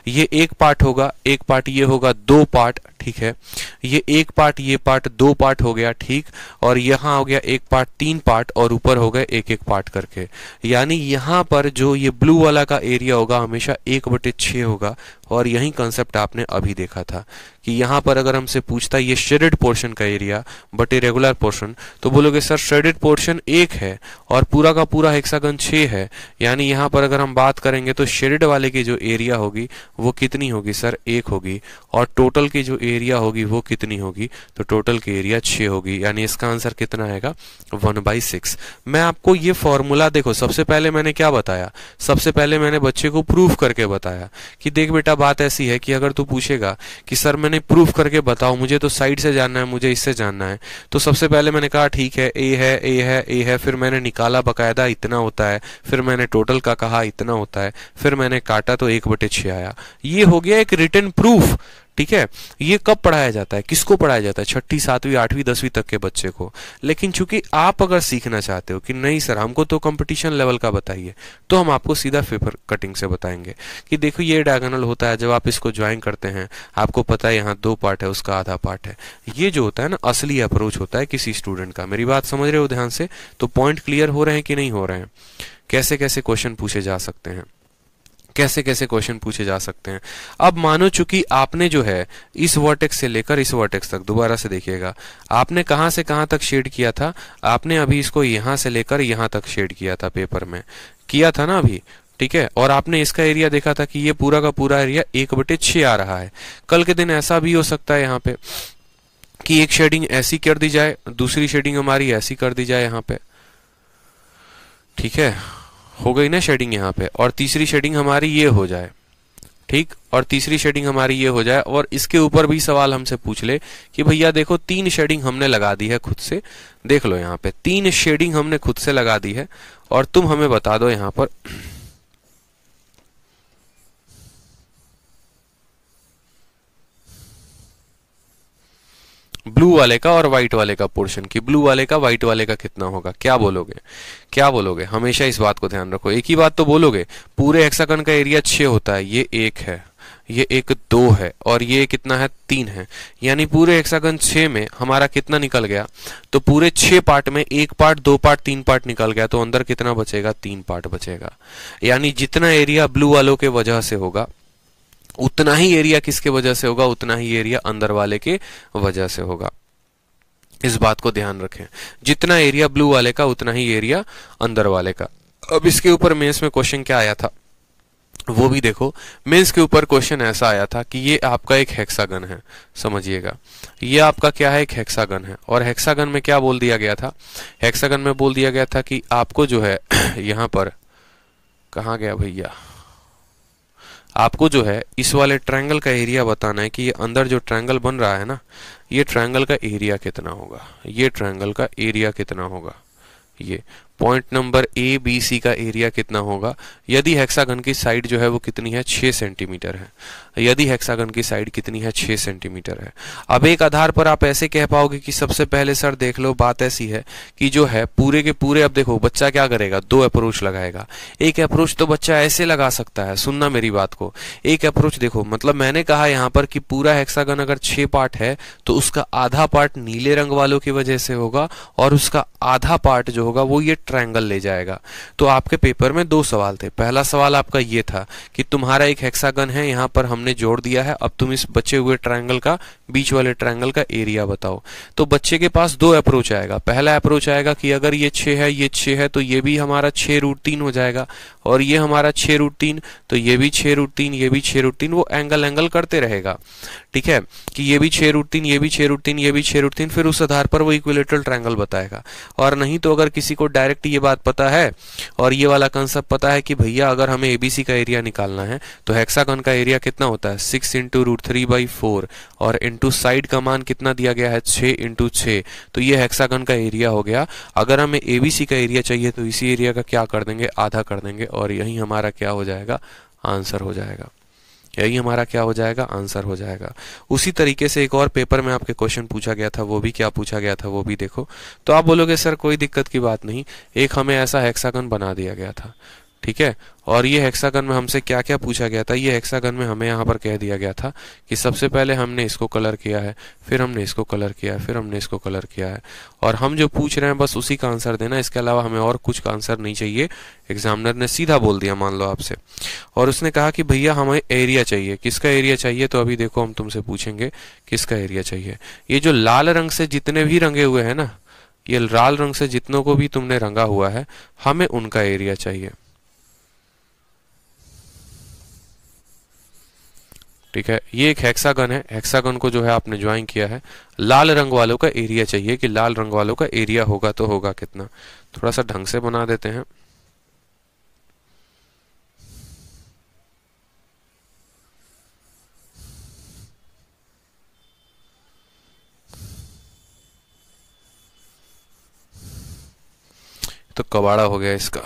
ये एक पार्ट होगा, एक पार्ट ये होगा, 2 पार्ट। ठीक है, ये एक पार्ट, ये पार्ट, 2 पार्ट हो गया। ठीक, और यहाँ हो गया एक पार्ट, 3 पार्ट, और ऊपर हो गए एक एक पार्ट करके, यानी यहाँ पर जो ये ब्लू वाला का एरिया होगा हमेशा 1/6 होगा, और यही कंसेप्ट आपने अभी देखा था कि यहाँ पर अगर हमसे पूछता ये शेडेड पोर्शन का एरिया बट इरेगुलर पोर्शन, तो बोलोगे सर शेडेड पोर्शन 1 है और पूरा का पूरा हेक्सागन 6 है, यानी यहाँ पर अगर हम बात करेंगे तो शेडेड वाले की जो एरिया होगी वो कितनी होगी सर 1 होगी, और टोटल की जो एरिया होगी वो कितनी होगी, तो टोटल की एरिया 6 होगी, यानी इसका आंसर कितना आएगा 1/6। मैं आपको ये फॉर्मूला देखो, सबसे पहले मैंने क्या बताया, सबसे पहले मैंने बच्चे को प्रूफ करके बताया कि देख बेटा बात ऐसी है कि अगर तू पूछेगा कि सर मैंने प्रूफ करके बताओ, मुझे तो साइड से जानना है, मुझे इससे जानना है, तो सबसे पहले मैंने कहा ठीक है ए है ए है ए है, फिर मैंने निकाला बकायदा इतना होता है, फिर मैंने टोटल का कहा इतना होता है, फिर मैंने काटा तो 1/6 आया। ये हो गया एक रिटन प्रूफ। ठीक है, ये कब पढ़ाया जाता है, किसको पढ़ाया जाता है, 6ठी 7वीं 8वीं 10वीं तक के बच्चे को। लेकिन चूंकि आप अगर सीखना चाहते हो कि नहीं सर हमको तो कंपटीशन लेवल का बताइए, तो हम आपको सीधा पेपर कटिंग से बताएंगे कि देखो ये डायगोनल होता है, जब आप इसको ज्वाइन करते हैं आपको पता है यहाँ 2 पार्ट है, उसका आधा पार्ट है। ये जो होता है ना असली अप्रोच होता है किसी स्टूडेंट का। मेरी बात समझ रहे हो ध्यान से? तो पॉइंट क्लियर हो रहे हैं कि नहीं हो रहे हैं? कैसे कैसे क्वेश्चन पूछे जा सकते हैं, कैसे कैसे क्वेश्चन पूछे जा सकते हैं। अब मानो चूंकि आपने जो है इस वर्टेक्स से लेकर इस वर्टेक्स तक, दोबारा से देखिएगा, आपने कहां से कहां तक शेड किया था, आपने अभी इसको यहां से लेकर यहां तक शेड किया था, पेपर में किया था ना अभी, ठीक है, और आपने इसका एरिया देखा था कि ये पूरा का पूरा एरिया 1/6 आ रहा है। कल के दिन ऐसा भी हो सकता है यहाँ पे कि एक शेडिंग ऐसी कर दी जाए, दूसरी शेडिंग हमारी ऐसी कर दी जाए यहाँ पे, ठीक है, हो गई ना शेडिंग यहाँ पे, और तीसरी शेडिंग हमारी ये हो जाए, ठीक, और तीसरी शेडिंग हमारी ये हो जाए, और इसके ऊपर भी सवाल हमसे पूछ ले कि भैया देखो 3 शेडिंग हमने लगा दी है खुद से, देख लो यहाँ पे 3 शेडिंग हमने खुद से लगा दी है, और तुम हमें बता दो यहाँ पर ब्लू वाले का और व्हाइट वाले का पोर्शन की, ब्लू वाले का व्हाइट वाले का कितना होगा, क्या बोलोगे, क्या बोलोगे? हमेशा इस बात को ध्यान रखो, एक ही बात तो बोलोगे, पूरे हेक्सागन का एरिया 6 होता है, ये 1 है, ये एक 2 है, और ये कितना है 3 है, यानी पूरे हेक्सागन 6 में हमारा कितना निकल गया, तो पूरे 6 पार्ट में 1 पार्ट 2 पार्ट 3 पार्ट निकल गया, तो अंदर कितना बचेगा 3 पार्ट बचेगा। यानी जितना एरिया ब्लू वालों के वजह से होगा उतना ही एरिया किसके वजह से होगा, उतना ही एरिया अंदर वाले के वजह से होगा। इस बात को ध्यान रखें, जितना एरिया ब्लू वाले का उतना ही एरिया अंदर वाले का। अब इसके ऊपर मेंस में क्वेश्चन क्या आया था वो भी देखो। मेंस के ऊपर क्वेश्चन ऐसा आया था कि ये आपका एक हेक्सागन है, समझिएगा, ये आपका क्या है, एक हेक्सागन है, और हेक्सागन में क्या बोल दिया गया था, हेक्सागन में बोल दिया गया था कि आपको जो है यहाँ पर, कहाँ गया भैया, आपको जो है इस वाले ट्रायंगल का एरिया बताना है कि ये अंदर जो ट्रायंगल बन रहा है ना, ये ट्रायंगल का एरिया कितना होगा, ये ट्रायंगल का एरिया कितना होगा, ये point number A B C का एरिया कितना होगा, यदि हेक्सागन की साइड जो है वो कितनी है 6 सेंटीमीटर है, यदि हेक्सागन की साइड कितनी है 6 सेंटीमीटर है। अब एक आधार पर आप ऐसे कह पाओगे कि सबसे पहले सर देख लो बात ऐसी है कि जो है पूरे के पूरे, अब देखो बच्चा क्या करेगा, 2 अप्रोच लगाएगा। एक अप्रोच तो बच्चा ऐसे लगा सकता है, सुनना मेरी बात को, एक अप्रोच देखो, मतलब मैंने कहा यहाँ पर कि पूरा हेक्सागन अगर 6 पार्ट है तो उसका आधा पार्ट नीले रंग वालों की वजह से होगा, और उसका आधा पार्ट जो होगा वो ये ट्रायंगल ले जाएगा। तो आपके पेपर में 2 सवाल थे। पहला सवाल आपका ये था कि तुम्हारा एक हेक्सागन है, यहाँ पर हमने जोड़ दिया है, अब तुम इस बचे हुए ट्रायंगल का, बीच वाले ट्रायंगल का एरिया बताओ। तो बच्चे के पास 2 अप्रोच आएगा। पहला अप्रोच आएगा कि अगर ये 6 है, ये 6 है, तो ये भी हमारा 6√3 हो जाएगा, और ये हमारा 6√3, तो ये भी 6√3, ये भी 6√3, वो एंगल करते रहेगा, ठीक है, कि ये भी 6√3, ये भी 6√3, ये भी 6√3, फिर उस आधार पर वो इक्विलेटरल ट्रायंगल बताएगा। और नहीं तो अगर किसी को डायरेक्ट ये बात पता है और ये वाला कंसेप्ट पता है कि भैया अगर हमें एबीसी का एरिया निकालना है तो हेक्सागन का एरिया कितना होता है 6 × √3/4, और इनटू साइड का मान कितना दिया गया है 6 × 6, तो ये हेक्सागन का एरिया हो गया। अगर हमें एबीसी का एरिया चाहिए तो इसी एरिया का क्या कर देंगे, आधा कर देंगे, और यही हमारा क्या हो जाएगा, आंसर हो जाएगा। यही हमारा क्या हो जाएगा, आंसर हो जाएगा। उसी तरीके से एक और पेपर में आपके क्वेश्चन पूछा गया था, वो भी क्या पूछा गया था वो भी देखो। तो आप बोलोगे सर कोई दिक्कत की बात नहीं, एक हमें ऐसा हेक्सागन बना दिया गया था, ठीक ठीक है। और ये हेक्सागन में हमसे क्या क्या पूछा गया था, ये हेक्सागन में हमें यहाँ पर कह दिया गया था कि सबसे पहले हमने इसको कलर किया है, फिर हमने इसको कलर किया है, फिर हमने इसको कलर किया है, और हम जो पूछ रहे हैं बस उसी का आंसर देना, इसके अलावा हमें और कुछ का आंसर नहीं चाहिए। एग्जामिनर ने सीधा बोल दिया मान लो आपसे, और उसने कहा कि भैया हमें एरिया चाहिए। किसका एरिया चाहिए, तो अभी देखो हम तुमसे पूछेंगे किसका एरिया चाहिए। ये जो लाल रंग से जितने भी रंगे हुए हैं ना, ये लाल रंग से जितनों को भी तुमने रंगा हुआ है, हमें उनका एरिया चाहिए। ठीक है, ये एक हेक्सागन है, हेक्सागन को जो है आपने ज्वाइन किया है। लाल रंग वालों का एरिया चाहिए कि लाल रंग वालों का एरिया होगा तो होगा कितना। थोड़ा सा ढंग से बना देते हैं। तो कबाड़ा हो गया इसका।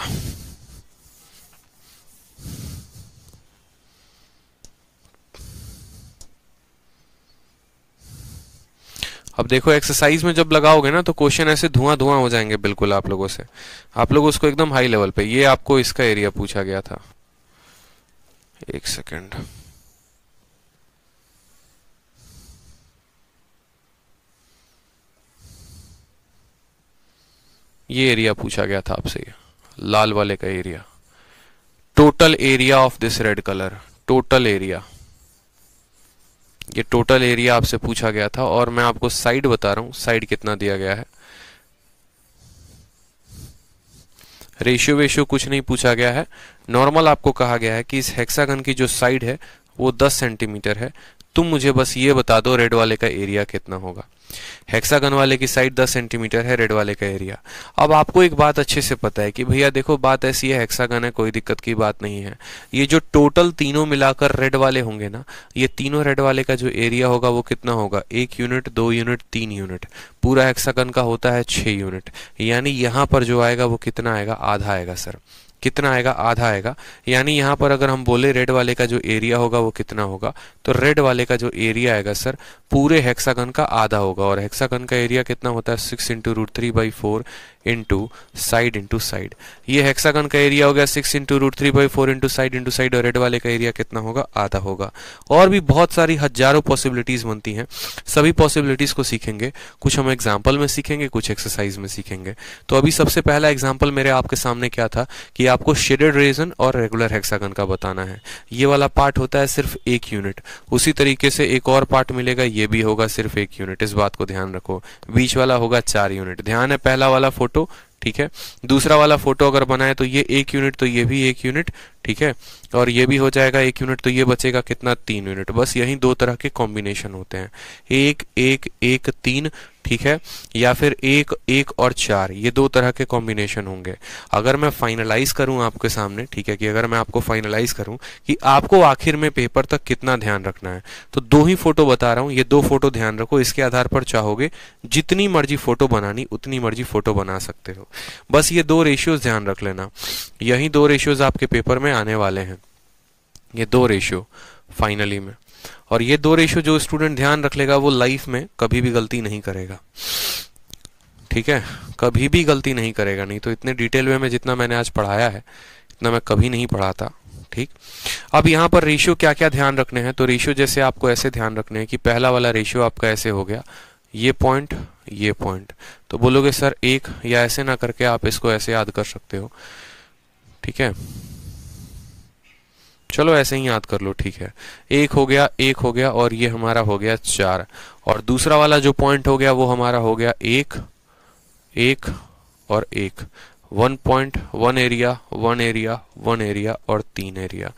अब देखो एक्सरसाइज में जब लगाओगे ना तो क्वेश्चन ऐसे धुआं धुआं हो जाएंगे बिल्कुल आप लोगों से। आप लोग उसको एकदम हाई लेवल पे, ये आपको इसका एरिया पूछा गया था। एक सेकेंड, ये एरिया पूछा गया था आपसे, लाल वाले का area, total area of this red colour, total area. ये टोटल एरिया आपसे पूछा गया था, और मैं आपको साइड बता रहा हूं, साइड कितना दिया गया है। रेशियो वेशियो कुछ नहीं पूछा गया है, नॉर्मल आपको कहा गया है कि इस हेक्सागन की जो साइड है वो 10 सेंटीमीटर है। तुम मुझे बस ये बता दो रेड वाले का एरिया कितना होगा। हेक्सागन वाले की साइड 10 सेंटीमीटर है, रेड वाले का एरिया। अब आपको एक बात अच्छे से पता है कि भैया देखो बात ऐसी है, हेक्सागन है, कोई दिक्कत की बात नहीं है। ये जो टोटल तीनों मिलाकर रेड वाले होंगे ना, ये तीनों रेड वाले का जो एरिया होगा वो कितना होगा, 1 यूनिट, 2 यूनिट, 3 यूनिट। पूरा हेक्सागन का होता है 6 यूनिट, यानी यहाँ पर जो आएगा वो कितना आएगा, आधा आएगा सर। कितना आएगा, आधा आएगा। यानी यहाँ पर अगर हम बोले रेड वाले का जो एरिया होगा वो कितना होगा, तो रेड वाले का जो एरिया आएगा सर पूरे हेक्सागन का आधा होगा। और हेक्सागन का एरिया कितना होता है, 6 इंटू रूट 3/4 इंटू साइड। ये हेक्सागन का एरिया हो गया 6 इंटू रूट 3/4 इंटू साइड, और रेड वाले का एरिया कितना होगा, आधा होगा। और भी बहुत सारी हजारों पॉसिबिलिटीज बनती हैं, सभी पॉसिबिलिटीज को सीखेंगे। कुछ हम एग्जाम्पल में सीखेंगे, कुछ एक्सरसाइज में सीखेंगे। तो अभी सबसे पहला एग्जाम्पल मेरे आपके सामने क्या था कि आपको शेडेड रीजन और रेगुलर हेक्सागन का बताना है। ये वाला पार्ट होता है सिर्फ 1 यूनिट, उसी तरीके से एक और पार्ट मिलेगा, ये भी होगा सिर्फ 1 यूनिट। इस बात को ध्यान रखो। बीच वाला होगा 4 यूनिट। ध्यान है, पहला वाला फोटो, ठीक है। दूसरा वाला फोटो अगर बनाए तो ये 1 यूनिट, तो ये भी 1 यूनिट, ठीक है। और ये भी हो जाएगा 1 यूनिट, तो ये बचेगा कितना, 3 यूनिट। बस यही दो तरह के कॉम्बिनेशन होते हैं, 1 1 1 3, ठीक है, या फिर 1 1 और 4, ये दो तरह के कॉम्बिनेशन होंगे। अगर मैं फाइनलाइज करूं आपके सामने, ठीक है, कि अगर मैं आपको फाइनलाइज करूं कि आपको आखिर में पेपर तक कितना ध्यान रखना है, तो 2 ही फोटो बता रहा हूं, ये 2 फोटो ध्यान रखो। इसके आधार पर चाहोगे जितनी मर्जी फोटो बनानी उतनी मर्जी फोटो बना सकते हो। बस ये 2 रेशियोज ध्यान रख लेना, यही 2 रेशियोज आपके पेपर में आने वाले हैं, ये 2 रेशियो फाइनली में। और ये 2 रेशियो जो स्टूडेंट ध्यान रख लेगा वो लाइफ में कभी भी गलती नहीं करेगा, ठीक है, कभी भी गलती नहीं करेगा। नहीं तो इतने डिटेल वे में जितना मैंने आज पढ़ाया है इतना मैं कभी नहीं पढ़ाता, ठीक। अब यहाँ पर रेशियो क्या क्या ध्यान रखने हैं, तो रेशियो जैसे आपको ऐसे ध्यान रखने हैं कि पहला वाला रेशियो आपका ऐसे हो गया, ये पॉइंट, ये पॉइंट। तो बोलोगे सर 1, या ऐसे ना करके आप इसको ऐसे याद कर सकते हो, ठीक है, चलो ऐसे ही याद कर लो, ठीक है। 1 हो गया, 1 हो गया, और ये हमारा हो गया 4। और दूसरा वाला जो पॉइंट हो गया वो हमारा हो गया 1 1 और 1, 1 पॉइंट, 1 एरिया, 1 एरिया, 1 एरिया और 3 एरिया।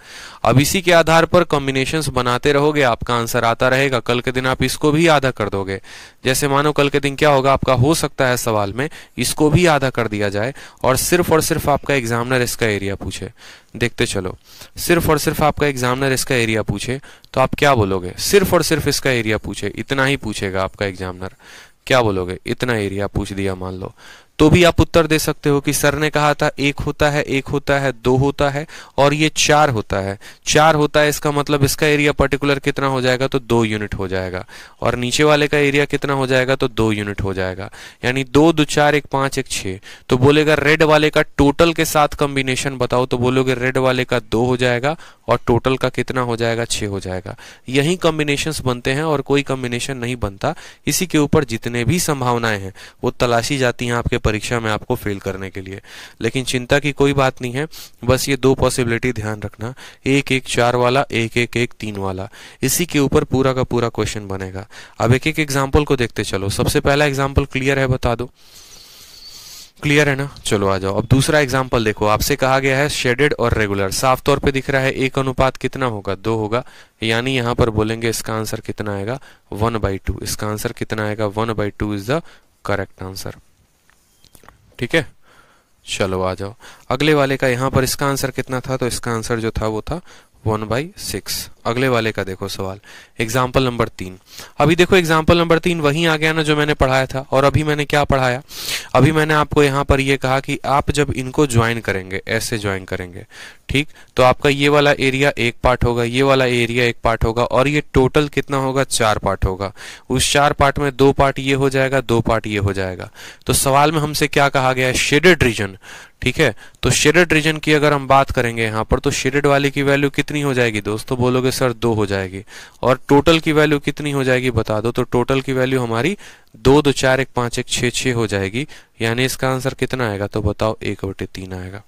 अब इसी के आधार पर कॉम्बिनेशंस बनाते रहोगे, आपका आंसर आता रहेगा। कल के दिन आप इसको भी आधा कर दोगे। जैसे मानो कल के दिन क्या होगा, आपका हो सकता है सवाल में इसको भी आधा कर दिया जाए और सिर्फ आपका एग्जामिनर इसका एरिया पूछे। देखते चलो, सिर्फ और सिर्फ आपका एग्जामिनर इसका एरिया पूछे तो आप क्या बोलोगे, सिर्फ और सिर्फ इसका एरिया पूछे, इतना ही पूछेगा आपका एग्जामिनर, क्या बोलोगे, इतना एरिया पूछ दिया मान लो, तो भी आप उत्तर दे सकते हो कि सर ने कहा था एक होता है, एक होता है, दो होता है और ये 4 होता है। 4 होता है इसका मतलब इसका एरिया पर्टिकुलर कितना हो जाएगा, तो 2 यूनिट हो जाएगा। और नीचे वाले का एरिया कितना हो जाएगा, तो 2 यूनिट हो जाएगा। यानी 2 2 4 1 5 1 6। तो बोलेगा रेड वाले का टोटल के साथ कॉम्बिनेशन बताओ, तो बोलोगे रेड वाले का 2 हो जाएगा और टोटल का कितना हो जाएगा, 6 हो जाएगा। यही कॉम्बिनेशंस बनते हैं और कोई कॉम्बिनेशन नहीं बनता। इसी के ऊपर जितने भी संभावनाएं हैं वो तलाशी जाती हैं आपके परीक्षा में आपको फेल करने के लिए। लेकिन चिंता की कोई बात नहीं है, बस ये 2 पॉसिबिलिटी ध्यान रखना, 1 1 4 वाला, 1 1 1 3 वाला। इसी के ऊपर पूरा का पूरा क्वेश्चन बनेगा। अब एक एक एग्जाम्पल को देखते चलो। सबसे पहला एग्जाम्पल क्लियर है, बता दो क्लियर है ना। चलो आ जाओ। अब दूसरा एग्जाम्पल देखो, आपसे कहा गया है शेडेड और रेगुलर। साफ तौर पे दिख रहा है 1 अनुपात कितना होगा, 2 होगा। यानी यहां पर बोलेंगे इसका आंसर कितना आएगा, 1/2। इसका आंसर कितना आएगा, 1/2 इज द करेक्ट आंसर। ठीक है, चलो आ जाओ। अगले वाले का यहां पर इसका आंसर कितना था, तो इसका आंसर जो था वो था 1/6। अगले वाले का देखो सवाल, एग्जाम्पल नंबर 3। अभी देखो एग्जाम्पल नंबर 3 वहीं आ गया ना जो मैंने पढ़ाया था। और अभी मैंने क्या पढ़ाया, अभी मैंने आपको यहाँ पर ये कहा कि आप जब इनको ज्वाइन करेंगे, ऐसे ज्वाइन करेंगे, ठीक, तो आपका ये वाला एरिया एक पार्ट होगा, ये वाला एरिया एक पार्ट होगा और ये टोटल कितना होगा, 4 पार्ट होगा। उस 4 पार्ट में 2 पार्ट ये हो जाएगा, 2 पार्ट ये हो जाएगा। तो सवाल में हमसे क्या कहा गया है, शेडेड रीजन। ठीक है, तो शेडेड रीजन की अगर हम बात करेंगे यहाँ पर, तो शेडेड वाले की वैल्यू कितनी हो जाएगी दोस्तों, बोलोगे सर 2 हो जाएगी। और टोटल की वैल्यू कितनी हो जाएगी बता दो, तो टोटल की वैल्यू हमारी 2 2 4 1 5 1 6 6 हो जाएगी। यानी इसका आंसर कितना आएगा, तो बताओ 1/3 आएगा।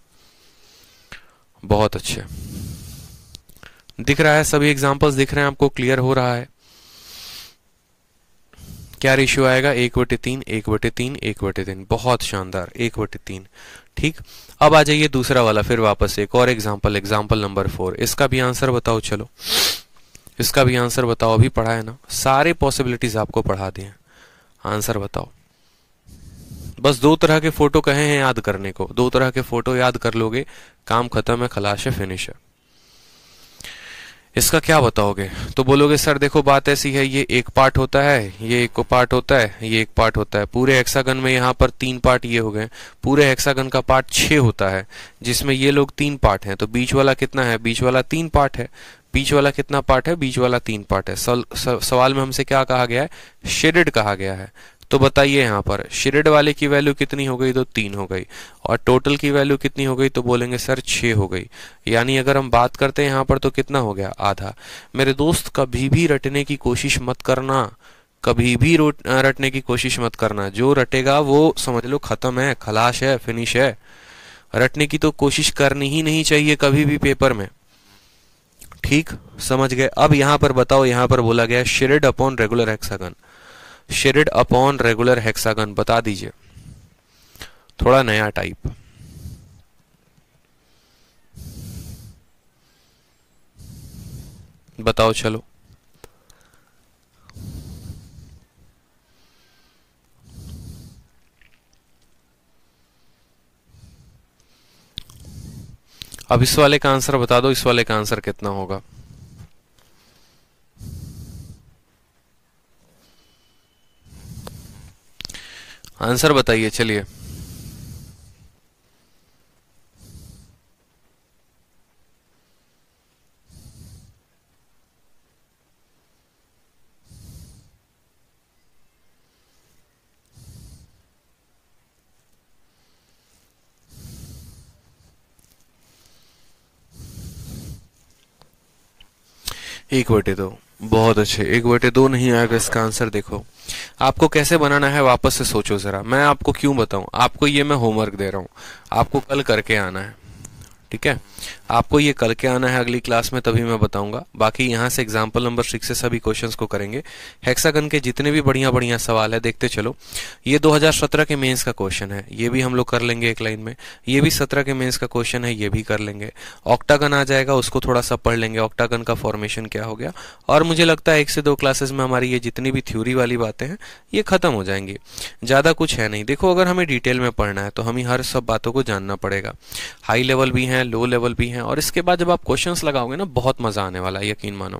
बहुत अच्छे दिख रहा है, सभी एग्जांपल्स दिख रहे हैं आपको, क्लियर हो रहा है। क्या रेशियो आएगा, 1/3 1/3 1/3। बहुत शानदार, 1/3। ठीक, अब आ जाइए दूसरा वाला, फिर वापस एक और एग्जांपल, एग्जांपल नंबर 4। इसका भी आंसर बताओ। चलो इसका भी आंसर बताओ, अभी पढ़ा है ना, सारे पॉसिबिलिटीज आपको पढ़ा दिए, आंसर बताओ। बस 2 तरह के फोटो कहे हैं याद करने को, 2 तरह के फोटो याद कर लोगे, काम खत्म है, खलास है, फिनिश है। इसका क्या बताओगे, तो बोलोगे सर देखो बात ऐसी है, ये एक पार्ट होता है, ये एक पार्ट होता है, ये एक पार्ट होता है। पूरे हेक्सागन में यहाँ पर 3 पार्ट ये हो गए। पूरे हेक्सागन का पार्ट 6 होता है, जिसमें ये लोग 3 पार्ट हैं। तो बीच वाला कितना है, बीच वाला 3 पार्ट है। बीच वाला कितना पार्ट है, बीच वाला 3 पार्ट है। सवाल में हमसे क्या कहा गया है, शेडेड कहा गया है। तो बताइए यहाँ पर शेडेड वाले की वैल्यू कितनी हो गई, तो 3 हो गई। और टोटल की वैल्यू कितनी हो गई, तो बोलेंगे सर 6 हो गई। यानी अगर हम बात करते हैं यहाँ पर तो कितना हो गया, आधा। मेरे दोस्त कभी भी रटने की कोशिश मत करना, कभी भी रटने की कोशिश मत करना। जो रटेगा वो समझ लो खत्म है, खलास है, फिनिश है। रटने की तो कोशिश करनी ही नहीं चाहिए कभी भी पेपर में। ठीक, समझ गए। अब यहाँ पर बताओ, यहाँ पर बोला गया shaded upon regular hexagon. Shaded upon regular hexagon बता दीजिए, थोड़ा नया टाइप। बताओ चलो। अब इस वाले का आंसर बता दो, इस वाले का आंसर कितना होगा। आंसर बताइए चलिए। एक बटे दो, बहुत अच्छे। 1/2 नहीं आएगा इसका आंसर। देखो आपको कैसे बनाना है, वापस से सोचो जरा। मैं आपको क्यों बताऊं, आपको ये मैं होमवर्क दे रहा हूं, आपको कल करके आना है। ठीक है, आपको ये करके आना है अगली क्लास में, तभी मैं बताऊंगा। बाकी यहाँ से एग्जाम्पल नंबर 6 से सभी क्वेश्चंस को करेंगे। हेक्सागन के जितने भी बढ़िया बढ़िया सवाल है देखते चलो। ये 2017 के मेंस का क्वेश्चन है, ये भी हम लोग कर लेंगे एक लाइन में। ये भी 17 के मेंस का क्वेश्चन है, ये भी कर लेंगे। ऑक्टागन आ जाएगा, उसको थोड़ा सा पढ़ लेंगे, ऑक्टागन का फॉर्मेशन क्या हो गया। और मुझे लगता है 1 से 2 क्लासेस में हमारी ये जितनी भी थ्योरी वाली बातें हैं ये खत्म हो जाएंगी। ज्यादा कुछ है नहीं। देखो अगर हमें डिटेल में पढ़ना है तो हमें हर सब बातों को जानना पड़ेगा। हाई लेवल भी है, हैं, लो लेवल भी हैं, और इसके बाद जब आप क्वेश्चंस लगाओगे ना, बहुत मजा आने वाला है, यकीन मानो।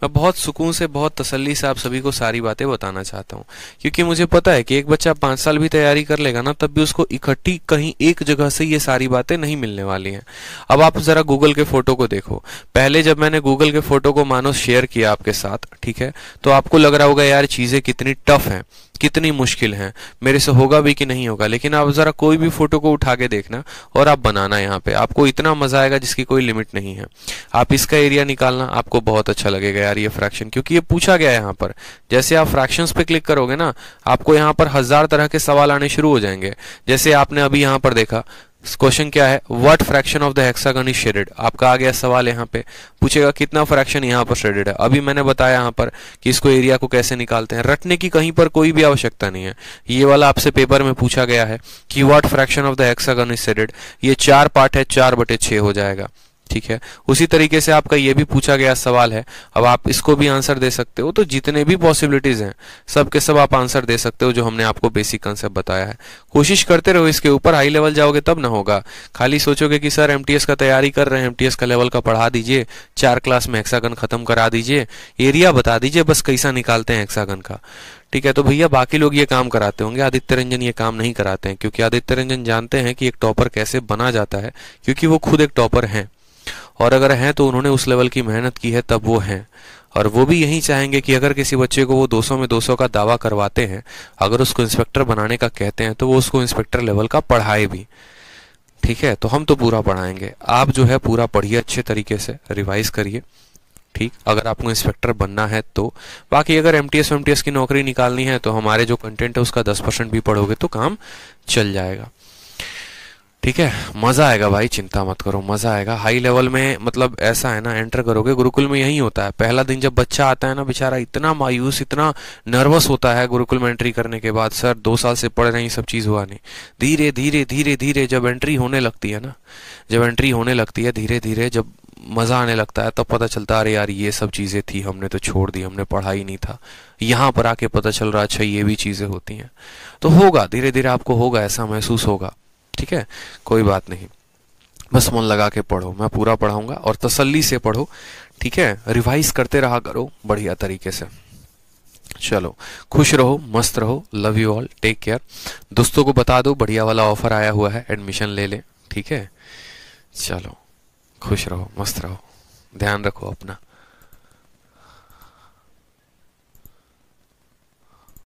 मैं बहुत सुकून से, बहुत तसल्ली से आप सभी को सारी बातें बताना चाहता हूँ, क्योंकि मुझे पता है कि एक बच्चा 5 साल भी तैयारी कर लेगा ना, तब भी उसको इकट्ठी कहीं एक जगह से ये सारी बातें नहीं मिलने वाली हैं। अब आप जरा गूगल के फोटो को देखो। पहले जब मैंने गूगल के फोटो को मानो शेयर किया आपके साथ, ठीक है, तो आपको लग रहा होगा यार चीजें कितनी टफ हैं, कितनी मुश्किल है, मेरे से होगा भी कि नहीं होगा। लेकिन आप जरा कोई भी फोटो को उठा के देखना और आप बनाना, यहाँ पे आपको इतना मजा आएगा जिसकी कोई लिमिट नहीं है। आप इसका एरिया निकालना, आपको बहुत अच्छा लगेगा यार ये फ्रैक्शन, क्योंकि ये पूछा गया है यहाँ पर। जैसे आप फ्रैक्शंस पे क्लिक करोगे ना, आपको यहाँ पर 1000 तरह के सवाल आने शुरू हो जाएंगे। जैसे आपने अभी यहाँ पर देखा, क्वेश्चन क्या है, what fraction of the hexagon is shaded. आपका आ गया सवाल, यहाँ पे पूछेगा कितना फ्रैक्शन यहाँ पर शेडेड है। अभी मैंने बताया यहाँ पर कि इसको एरिया को कैसे निकालते हैं। रटने की कहीं पर कोई भी आवश्यकता नहीं है। ये वाला आपसे पेपर में पूछा गया है कि what fraction of the hexagon is shaded. ये 4 पार्ट है, 4/6 हो जाएगा, ठीक है। उसी तरीके से आपका ये भी पूछा गया सवाल है। अब आप इसको भी आंसर दे सकते हो। तो जितने भी पॉसिबिलिटीज हैं, सब के सब आप आंसर दे सकते हो, जो हमने आपको बेसिक कंसेप्ट बताया है। कोशिश करते रहो, इसके ऊपर हाई लेवल जाओगे तब ना होगा। खाली सोचोगे कि सर एमटीएस का तैयारी कर रहे हैं, एमटीएस का लेवल का पढ़ा दीजिए, 4 क्लास में हेक्सागन खत्म करा दीजिए, एरिया बता दीजिए, बस कैसा निकालते हैं हेक्सागन का, ठीक है। तो भैया बाकी लोग ये काम कराते होंगे, आदित्य रंजन ये काम नहीं कराते हैं, क्योंकि आदित्य रंजन जानते हैं कि एक टॉपर कैसे बना जाता है, क्योंकि वो खुद एक टॉपर हैं। और अगर हैं तो उन्होंने उस लेवल की मेहनत की है, तब वो हैं। और वो भी यही चाहेंगे कि अगर किसी बच्चे को वो 200 में 200 का दावा करवाते हैं, अगर उसको इंस्पेक्टर बनाने का कहते हैं, तो वो उसको इंस्पेक्टर लेवल का पढ़ाए भी, ठीक है। तो हम तो पूरा पढ़ाएंगे, आप जो है पूरा पढ़िए, अच्छे तरीके से रिवाइज करिए, ठीक। अगर आपको इंस्पेक्टर बनना है तो। बाकी अगर एमटीएस की नौकरी निकालनी है, तो हमारे जो कंटेंट है उसका 10% भी पढ़ोगे तो काम चल जाएगा, ठीक है। मजा आएगा भाई, चिंता मत करो, मजा आएगा। हाई लेवल में मतलब ऐसा है ना, एंटर करोगे, गुरुकुल में यही होता है। पहला दिन जब बच्चा आता है ना, बेचारा इतना मायूस, इतना नर्वस होता है गुरुकुल में एंट्री करने के बाद। सर 2 साल से पढ़ रहे हैं, सब चीज हुआ नहीं। धीरे धीरे धीरे धीरे जब एंट्री होने लगती है ना, जब एंट्री होने लगती है धीरे धीरे, जब मजा आने लगता है, तब पता चलता है अरे यार ये सब चीजें थी, हमने तो छोड़ दी, हमने पढ़ा ही नहीं था। यहाँ पर आके पता चल रहा, अच्छा ये भी चीजें होती हैं। तो होगा, धीरे धीरे आपको होगा, ऐसा महसूस होगा, ठीक है। कोई बात नहीं, बस मन लगा के पढ़ो, मैं पूरा पढ़ाऊंगा, और तसल्ली से पढ़ो, ठीक है। रिवाइज करते रहा करो बढ़िया तरीके से। चलो, खुश रहो, मस्त रहो, love you all, take care. दोस्तों को बता दो बढ़िया वाला ऑफर आया हुआ है, एडमिशन ले लें, ठीक है। चलो, खुश रहो, मस्त रहो, ध्यान रखो अपना।